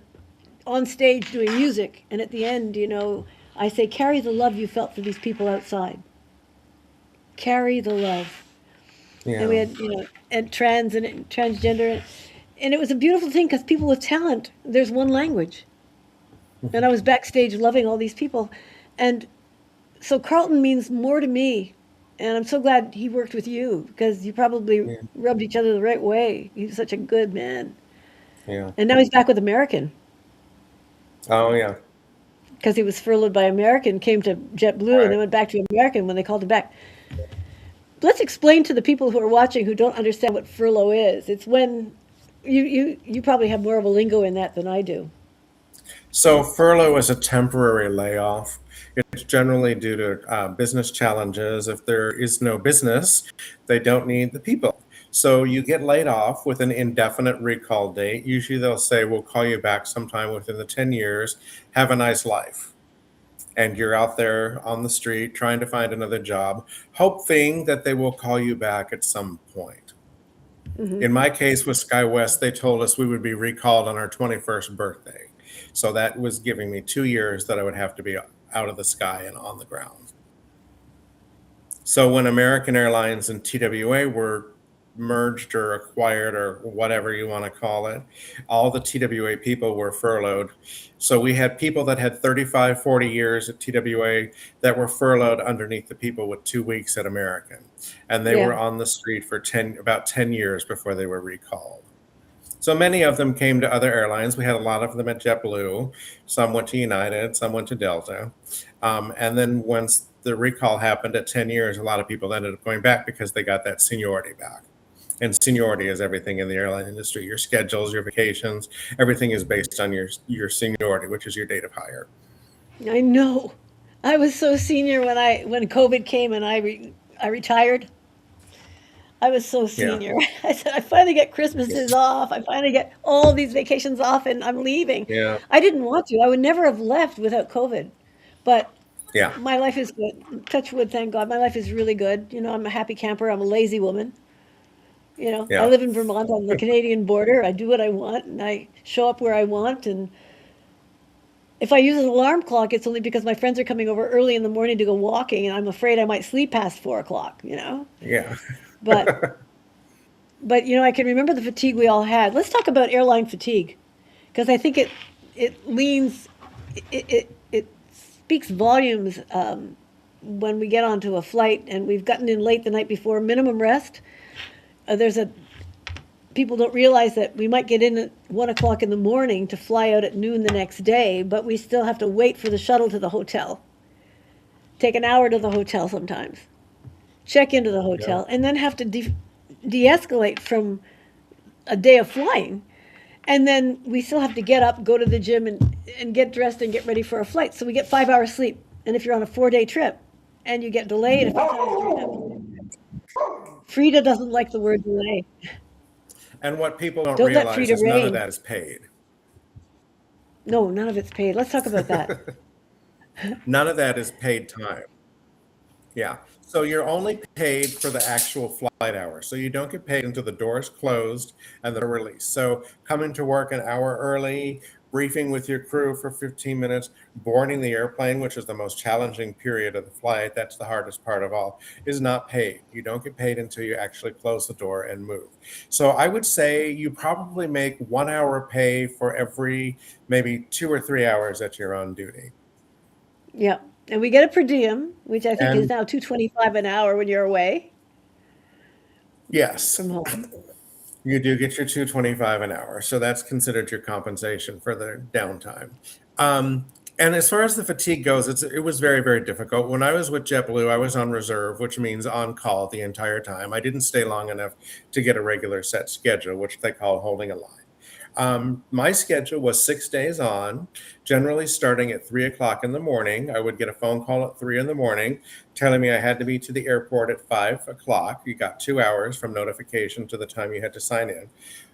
on stage doing music. And at the end, you know, I say, "Carry the love you felt for these people outside. Carry the love." Yeah. And we had, you know, and trans and transgender. And it was a beautiful thing because people with talent, there's one language. And I was backstage loving all these people. And so Carlton means more to me. And I'm so glad he worked with you because you probably rubbed each other the right way. He's such a good man. Yeah. And now he's back with American Oh, yeah. because he was furloughed by American, came to JetBlue, Right. and then went back to American when they called him back. Let's explain to the people who are watching who don't understand what furlough is. It's when you probably have more of a lingo in that than I do. So furlough is a temporary layoff. It's generally due to business challenges. If there is no business, they don't need the people. So you get laid off with an indefinite recall date. Usually they'll say, "We'll call you back sometime within the 10 years. Have a nice life." And you're out there on the street trying to find another job, hoping that they will call you back at some point. Mm-hmm. In my case with SkyWest, they told us we would be recalled on our 21st birthday. So that was giving me 2 years that I would have to be out of the sky and on the ground. So when American Airlines and TWA were merged or acquired or whatever you want to call it, all the TWA people were furloughed. So we had people that had 35, 40 years at TWA that were furloughed underneath the people with 2 weeks at American. And they were on the street for about 10 years before they were recalled. So many of them came to other airlines. We had a lot of them at JetBlue. Some went to United, some went to Delta. And then once the recall happened at 10 years, a lot of people ended up going back because they got that seniority back. And seniority is everything in the airline industry. Your schedules, your vacations, everything is based on your seniority, which is your date of hire. I know. I was so senior when COVID came and I retired. I was so senior. Yeah. I said, "I finally get Christmases off. I finally get all these vacations off, and I'm leaving." Yeah. I didn't want to. I would never have left without COVID. But Yeah. my life is good. Touch wood, thank God. My life is really good. You know, I'm a happy camper. I'm a lazy woman. You know, I Yeah. live in Vermont on the Canadian border. I do what I want, and I show up where I want. And if I use an alarm clock, it's only because my friends are coming over early in the morning to go walking, and I'm afraid I might sleep past 4 o'clock, you know? Yeah. But you know, I can remember the fatigue we all had. Let's talk about airline fatigue, because I think it speaks volumes when we get onto a flight and we've gotten in late the night before. Minimum rest. People don't realize that we might get in at 1 o'clock in the morning to fly out at noon the next day, but we still have to wait for the shuttle to the hotel. Take an hour to the hotel sometimes. Check into the hotel, and then have to de-escalate from a day of flying. And then we still have to get up, go to the gym, and get dressed and get ready for a flight. So we get 5 hours sleep. And if you're on a 4-day trip and you get delayed a few times, Frida doesn't like the word delay. And what people don't Don't let realize Frida is none of rain. that is paid. No, none of it's paid. Let's talk about that. None of that is paid time. Yeah. So you're only paid for the actual flight hour. So you don't get paid until the doors closed and the release. So coming to work an hour early, briefing with your crew for 15 minutes, boarding the airplane, which is the most challenging period of the flight, that's the hardest part of all, is not paid. You don't get paid until you actually close the door and move. So I would say you probably make 1 hour pay for every maybe 2 or 3 hours that you're on duty. Yeah. And we get a per diem, which I think is And now 225 an hour when you're away yes, from home. you do get your 225 an hour, so that's considered your compensation for the downtime. Um, and as far as the fatigue goes, it was very, very difficult. When I was with JetBlue, I was on reserve, which means on call the entire time. I didn't stay long enough to get a regular set schedule, which they call holding a line. My schedule was 6 days on, generally starting at 3 o'clock in the morning. I would get a phone call at 3 in the morning telling me I had to be to the airport at 5 o'clock. You got 2 hours from notification to the time you had to sign in.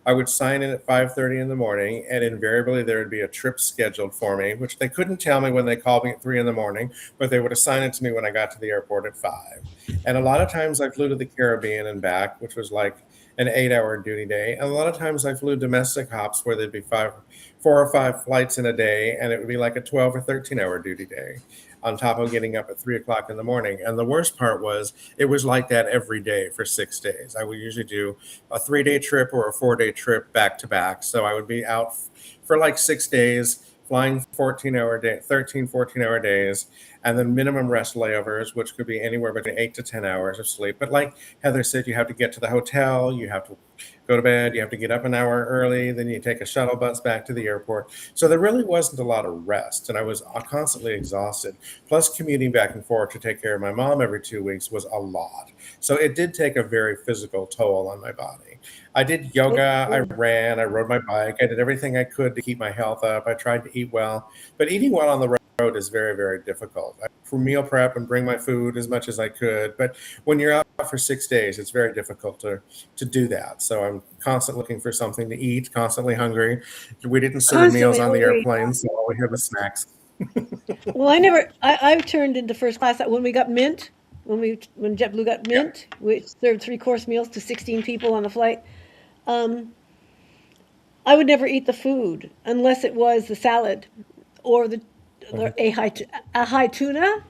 I would sign in at 5:30 in the morning, and invariably there would be a trip scheduled for me, which they couldn't tell me when they called me at 3 in the morning, but they would assign it to me when I got to the airport at 5. And a lot of times I flew to the Caribbean and back, which was like an 8 hour duty day. And a lot of times I flew domestic hops where there'd be 4 or 5 flights in a day, and it would be like a 12 or 13 hour duty day on top of getting up at 3 o'clock in the morning. And the worst part was it was like that every day for 6 days. I would usually do a 3 day trip or a 4 day trip back to back. So I would be out for like 6 days, flying 14 hour day, 13, 14 hour days, and then minimum rest layovers, which could be anywhere between 8 to 10 hours of sleep. But like Heather said, you have to get to the hotel, you have to go to bed, you have to get up an hour early, then you take a shuttle bus back to the airport. So there really wasn't a lot of rest, and I was constantly exhausted. Plus, commuting back and forth to take care of my mom every 2 weeks was a lot. So it did take a very physical toll on my body. I did yoga, I ran, I rode my bike, I did everything I could to keep my health up. I tried to eat well, but eating well on the road is very, very difficult. I for meal prep and bring my food as much as I could, but when you're out for 6 days, it's very difficult to do that. So I'm constantly looking for something to eat, constantly hungry. We didn't serve meals Constantly on the hungry. airplane, so all we had was snacks. Well, I've turned into first class when we got Mint, when JetBlue got Yeah, Mint, which served three-course meals to 16 people on the flight. Um, I would never eat the food unless it was the salad or mhm, a high tuna,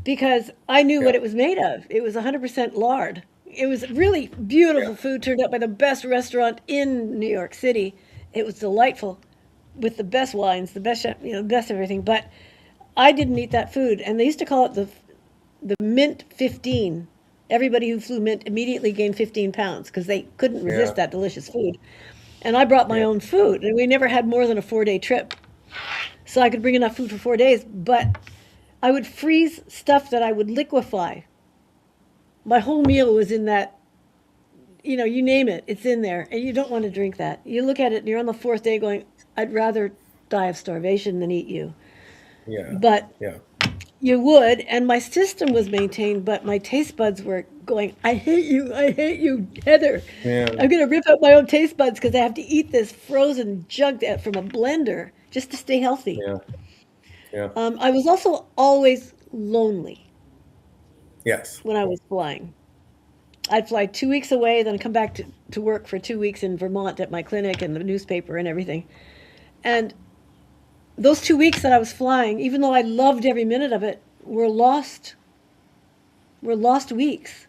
because I knew yeah, what it was made of. It was 100% lard. It was really yeah, beautiful food, turned out by the best restaurant in New York City. It was delightful with the best wines, the best chef, the best everything. But I didn't eat that food, and they used to call it the Mint 15. Everybody who flew Mint immediately gained 15 pounds because they couldn't yeah, resist that delicious food. And I brought my yeah, own food, and we never had more than a 4 day trip. So I could bring enough food for 4 days, but I would freeze stuff that I would liquefy. My whole meal was in that, you name it, it's in there, and you don't want to drink that. You look at it, and you're on the fourth day going, I'd rather die of starvation than eat you. yeah, But yeah, you would, and my system was maintained, but my taste buds were going, I hate you, Heather. yeah, I'm going to rip out my own taste buds because I have to eat this frozen junk from a blender just to stay healthy. yeah, yeah. I was also always lonely Yes, when I was flying. I'd fly 2 weeks away, then come back to work for 2 weeks in Vermont at my clinic and the newspaper and everything. And those 2 weeks that I was flying, even though I loved every minute of it, were lost weeks.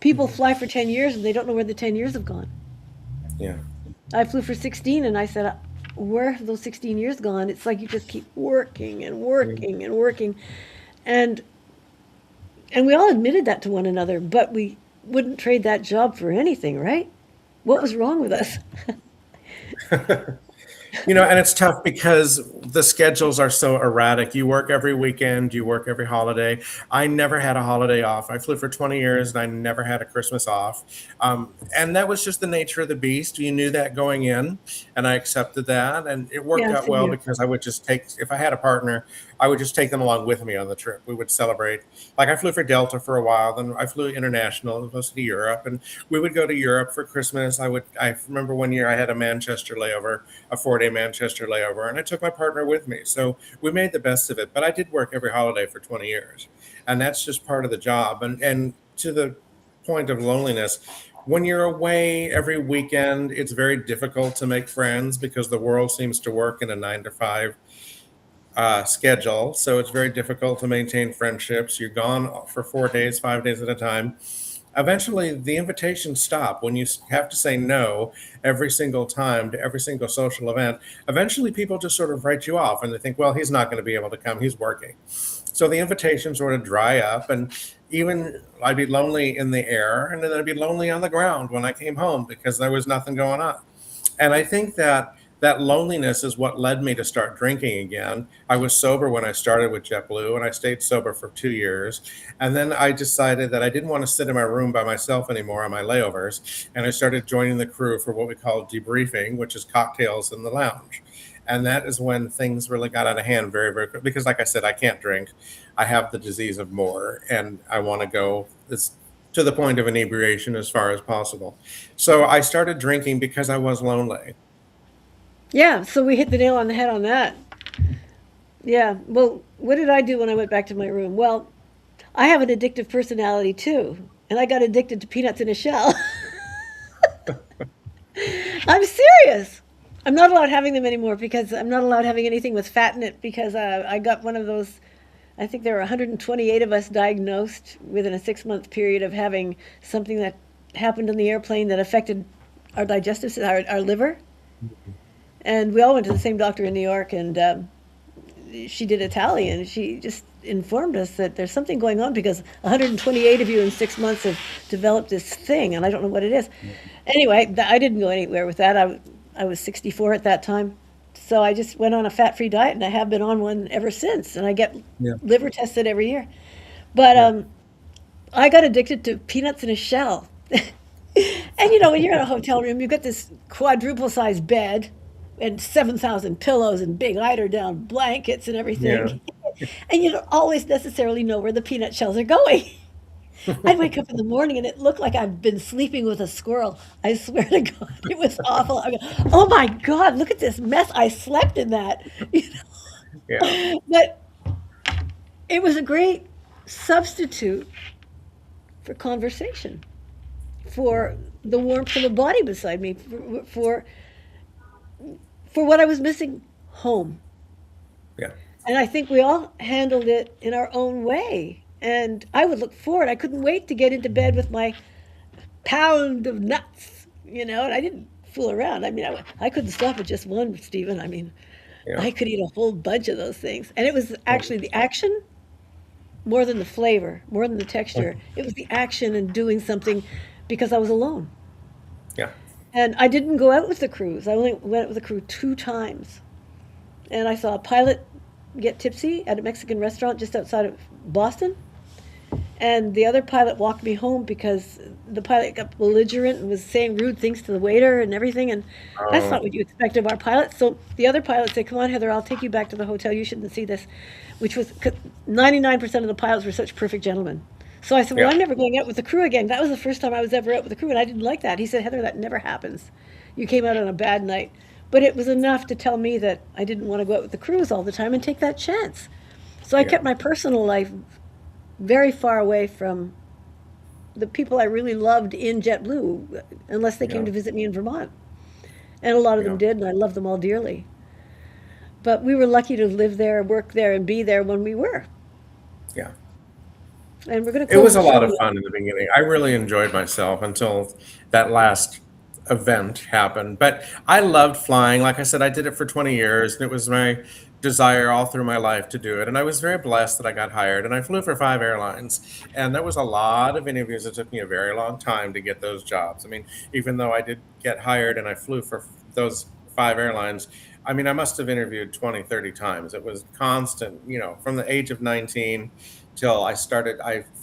People mhm, fly for 10 years and they don't know where the 10 years have gone. yeah, I flew for 16 and I said, where have those 16 years gone? It's like you just keep working and mm, working and working. And and we all admitted that to one another, but we wouldn't trade that job for anything, right? What was wrong with us? yeah. And it's tough because the schedules are so erratic. You work every weekend, you work every holiday. I never had a holiday off. I flew for 20 years and I never had a Christmas off. And that was just the nature of the beast. You knew that going in, and I accepted that. And it worked Yeah, out same well here. because I would just take, if I had a partner, I would just take them along with me on the trip. We would celebrate. Like I flew for Delta for a while, then I flew international, mostly to Europe, and we would go to Europe for Christmas. I remember one year I had a Manchester layover, a 4-day Manchester layover, and I took my partner with me. So we made the best of it. But I did work every holiday for 20 years, and that's just part of the job. And to the point of loneliness, when you're away every weekend, it's very difficult to make friends because the world seems to work in a 9 to 5 schedule. So it's very difficult to maintain friendships. You're gone for 4 days, 5 days at a time. Eventually, the invitations stop when you have to say no every single time to every single social event. Eventually, people just sort of write you off and they think, well, he's not going to be able to come, he's working. So the invitations sort of dry up, and even I'd be lonely in the air, and then I'd be lonely on the ground when I came home because there was nothing going on. And I think that loneliness is what led me to start drinking again. I was sober when I started with JetBlue, and I stayed sober for 2 years. And then I decided that I didn't want to sit in my room by myself anymore on my layovers. And I started joining the crew for what we call debriefing, which is cocktails in the lounge. And that is when things really got out of hand very, very quick. Because like I said, I can't drink. I have the disease of more, and I want to go to the point of inebriation as far as possible. So I started drinking because I was lonely. Yeah, so we hit the nail on the head on that. Yeah. Well, what did I do when I went back to my room? Well, I have an addictive personality too, and I got addicted to peanuts in a shell. I'm serious. I'm not allowed having them anymore because I'm not allowed having anything with fat in it because I got one of those. I think there were 128 of us diagnosed within a 6-month period of having something that happened on the airplane that affected our digestive system, our liver. And we all went to the same doctor in New York, and she did a tally, and she just informed us that there's something going on because 128 of you in 6 months have developed this thing, and I don't know what it is. Anyway, I didn't go anywhere with that. I was 64 at that time. So I just went on a fat-free diet, and I have been on one ever since, and I get liver tested every year. But I got addicted to peanuts in a shell. And when you're in a hotel room, you've got this quadruple-sized bed and 7,000 pillows and big eider-down blankets and everything. And you don't always necessarily know where the peanut shells are going. I'd wake up in the morning and it looked like I've been sleeping with a squirrel. I swear to God, it was awful. I go, oh my God, look at this mess. I slept in that. Yeah. But it was a great substitute for conversation, for the warmth of a body beside me, for what I was missing, home. Yeah. And I think we all handled it in our own way. And I would look forward. I couldn't wait to get into bed with my pound of nuts, and I didn't fool around. I mean, I couldn't stop at just one, Stephen. I mean, Yeah. I could eat a whole bunch of those things. And it was actually the action more than the flavor, more than the texture. It was the action and doing something because I was alone. Yeah. And I didn't go out with the crews. I only went out with the crew 2 times. And I saw a pilot get tipsy at a Mexican restaurant just outside of Boston. And the other pilot walked me home because the pilot got belligerent and was saying rude things to the waiter and everything. And that's not what you expect of our pilot. So the other pilot said, come on, Heather, I'll take you back to the hotel. You shouldn't see this, which was 99% of the pilots were such perfect gentlemen. So I said, well, Yeah. I'm never going out with the crew again. That was the first time I was ever out with the crew, and I didn't like that. He said, Heather, that never happens. You came out on a bad night. But it was enough to tell me that I didn't want to go out with the crews all the time and take that chance. So I kept my personal life very far away from the people I really loved in JetBlue, unless they came to visit me in Vermont. And a lot of them did, and I loved them all dearly. But we were lucky to live there, work there, and be there when we were. Yeah. And we're going to It close was the a lot show of with- fun in the beginning. I really enjoyed myself until that last event happened. But I loved flying. Like I said, I did it for 20 years, and it was my desire all through my life to do it. And I was very blessed that I got hired, and I flew for 5 airlines. And there was a lot of interviews. It took me a very long time to get those jobs. I mean, even though I did get hired and I flew for those 5 airlines, I mean, I must have interviewed 20, 30 times. It was constant, from the age of 19 till I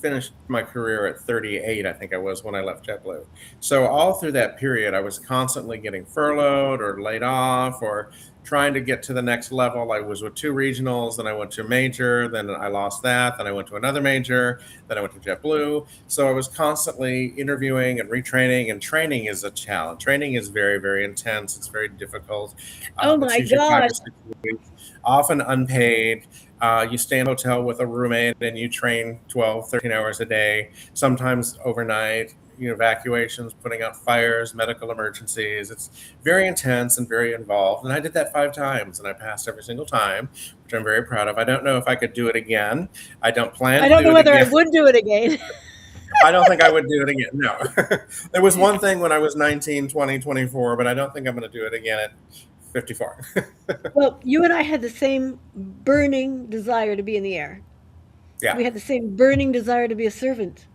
finished my career at 38, I think I was when I left JetBlue. So all through that period, I was constantly getting furloughed or laid off or trying to get to the next level. I was with two regionals, then I went to a major, then I lost that, then I went to another major, then I went to JetBlue. So I was constantly interviewing and retraining, and training is a challenge. Training is very, very intense. It's very difficult. Oh It's my usually five God. to 6 weeks, often unpaid. You stay in a hotel with a roommate and you train 12, 13 hours a day, sometimes overnight, evacuations, putting out fires, medical emergencies. It's very intense and very involved. And I did that 5 times and I passed every single time, which I'm very proud of. I don't know if I could do it again. I don't plan I to don't do know it whether I again. would do it again. I don't think I would do it again. No. There was one thing when I was 19, 20, 24, but I don't think I'm going to do it again at 54. Well, you and I had the same burning desire to be in the air. Yeah. We had the same burning desire to be a servant.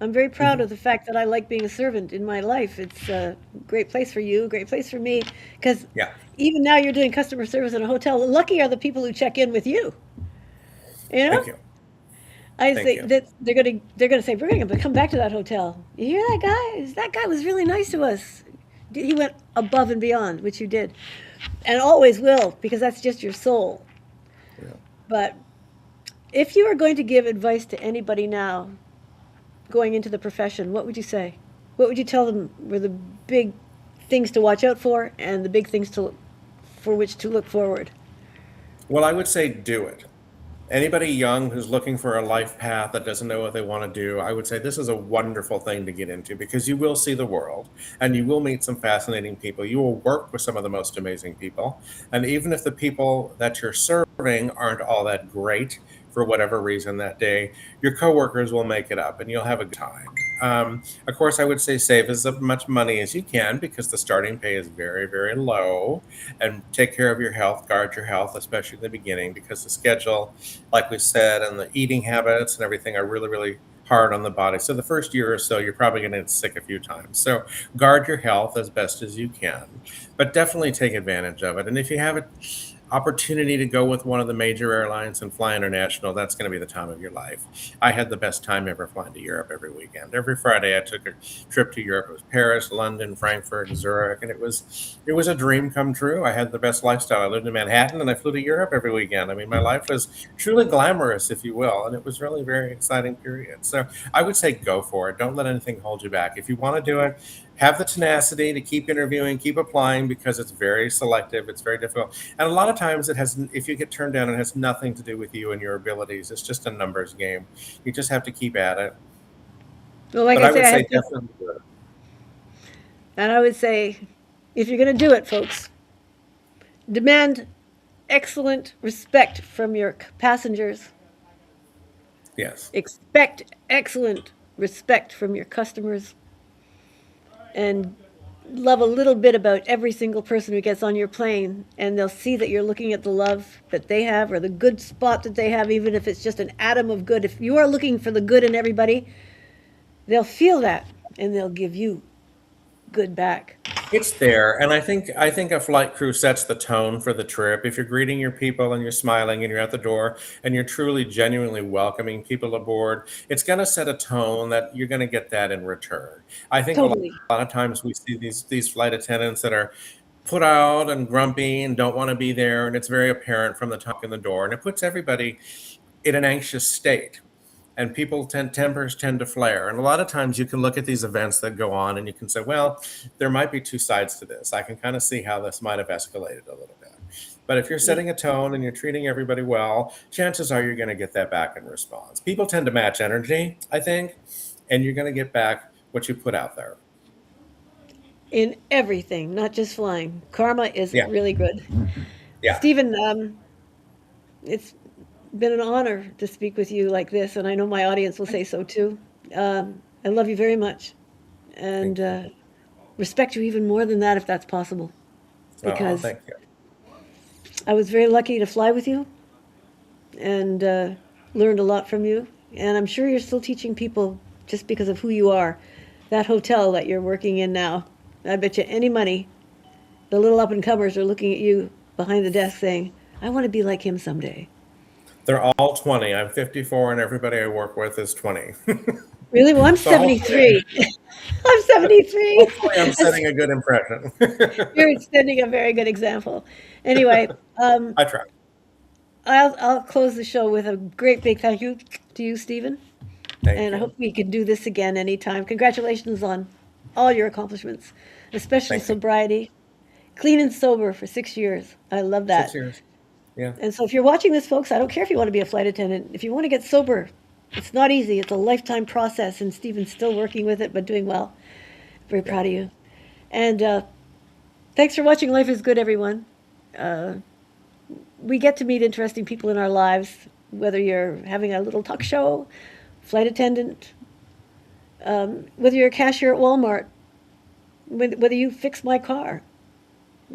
I'm very proud Mhm. of the fact that I like being a servant in my life. It's a great place for you, a great place for me, because Yeah. even now you're doing customer service in a hotel. Lucky are the people who check in with you. You know, Thank you. I Thank say you. that they're gonna say, bring him, but come back to that hotel. You hear that guy? That guy was really nice to us. He went above and beyond, which you did, and always will, because that's just your soul. Yeah. But if you were going to give advice to anybody now going into the profession, what would you say? What would you tell them were the big things to watch out for and the big things for which to look forward? Well, I would say do it. Anybody young who's looking for a life path that doesn't know what they want to do, I would say this is a wonderful thing to get into because you will see the world and you will meet some fascinating people. You will work with some of the most amazing people. And even if the people that you're serving aren't all that great for whatever reason that day, your coworkers will make it up and you'll have a good time. Of course, I would say save as much money as you can because the starting pay is very, very low. And take care of your health, guard your health, especially in the beginning, because the schedule, like we said, and the eating habits and everything are really, really hard on the body. So the first year or so, you're probably going to get sick a few times. So guard your health as best as you can, but definitely take advantage of it. And if you have an opportunity to go with one of the major airlines and fly international, that's going to be the time of your life. I had the best time ever flying to Europe every weekend. Every Friday, I took a trip to Europe. It was Paris, London, Frankfurt, Zurich, and it was a dream come true. I had the best lifestyle. I lived in Manhattan, and I flew to Europe every weekend. I mean, my life was truly glamorous, if you will, and it was really a very exciting period. So I would say go for it. Don't let anything hold you back. If you want to do it, have the tenacity to keep interviewing, keep applying because it's very selective, it's very difficult. And a lot of times if you get turned down, it has nothing to do with you and your abilities. It's just a numbers game. You just have to keep at it. Well, like But I I say, would I say had to, definitely do it. and I would say, if you're going to do it, folks, demand excellent respect from your passengers. Yes. Expect excellent respect from your customers, and love a little bit about every single person who gets on your plane, and they'll see that you're looking at the love that they have or the good spot that they have, even if it's just an atom of good. If you are looking for the good in everybody, they'll feel that and they'll give you good back. It's there, and I think a flight crew sets the tone for the trip. If you're greeting your people and you're smiling and you're at the door and you're truly genuinely welcoming people aboard, it's going to set a tone that you're going to get that in return. I think a lot, Totally. a lot of times we see these flight attendants that are put out and grumpy and don't want to be there, and it's very apparent from the talk in the door, and it puts everybody in an anxious state and tempers tend to flare. And a lot of times you can look at these events that go on and you can say, well, there might be two sides to this. I can kind of see how this might have escalated a little bit. But if you're setting a tone and you're treating everybody well, chances are you're going to get that back in response. People tend to match energy, I think, and you're going to get back what you put out there. In everything, not just flying. Karma is Yeah. really good. Yeah. Stephen, it's been an honor to speak with you like this, and I know my audience will say so too. I love you very much, Thank and you. respect you even more than that if that's possible, Oh, because thank you. I was very lucky to fly with you and learned a lot from you. And I'm sure you're still teaching people just because of who you are. That hotel that you're working in now, I bet you any money, the little up and comers are looking at you behind the desk saying, I want to be like him someday. They're all 20. I'm 54, and everybody I work with is 20. Really? Well, I'm So hopefully, 73. I'm 73. hopefully I'm setting a good impression. You're setting a very good example. Anyway, I try. I'll close the show with a great big thank you to you, Stephen. Thank And I you. hope we can do this again anytime. Congratulations on all your accomplishments, especially Thank you. sobriety. Clean and sober for 6 years. I love 6 years. that. Yeah. And so if you're watching this, folks, I don't care if you want to be a flight attendant. If you want to get sober, it's not easy. It's a lifetime process, and Stephen's still working with it, but doing well. Very proud of you. And thanks for watching Life is Good, everyone. We get to meet interesting people in our lives, whether you're having a little talk show, flight attendant, whether you're a cashier at Walmart, whether you fix my car.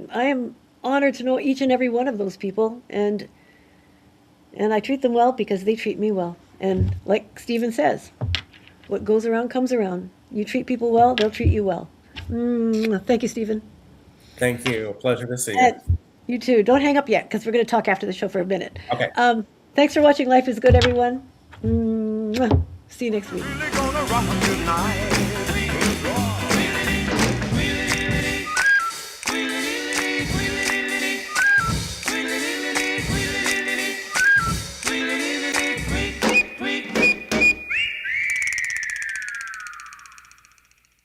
I am honored to know each and every one of those people, and I treat them well because they treat me well. And like Stephen says, what goes around comes around. You treat people well, they'll treat you well. Thank you, Stephen. Thank you. Pleasure to see you. And you too. Don't hang up yet because we're going to talk after the show for a minute. Okay. Thanks for watching Life is Good, everyone. See you next week. Really gonna rock tonight.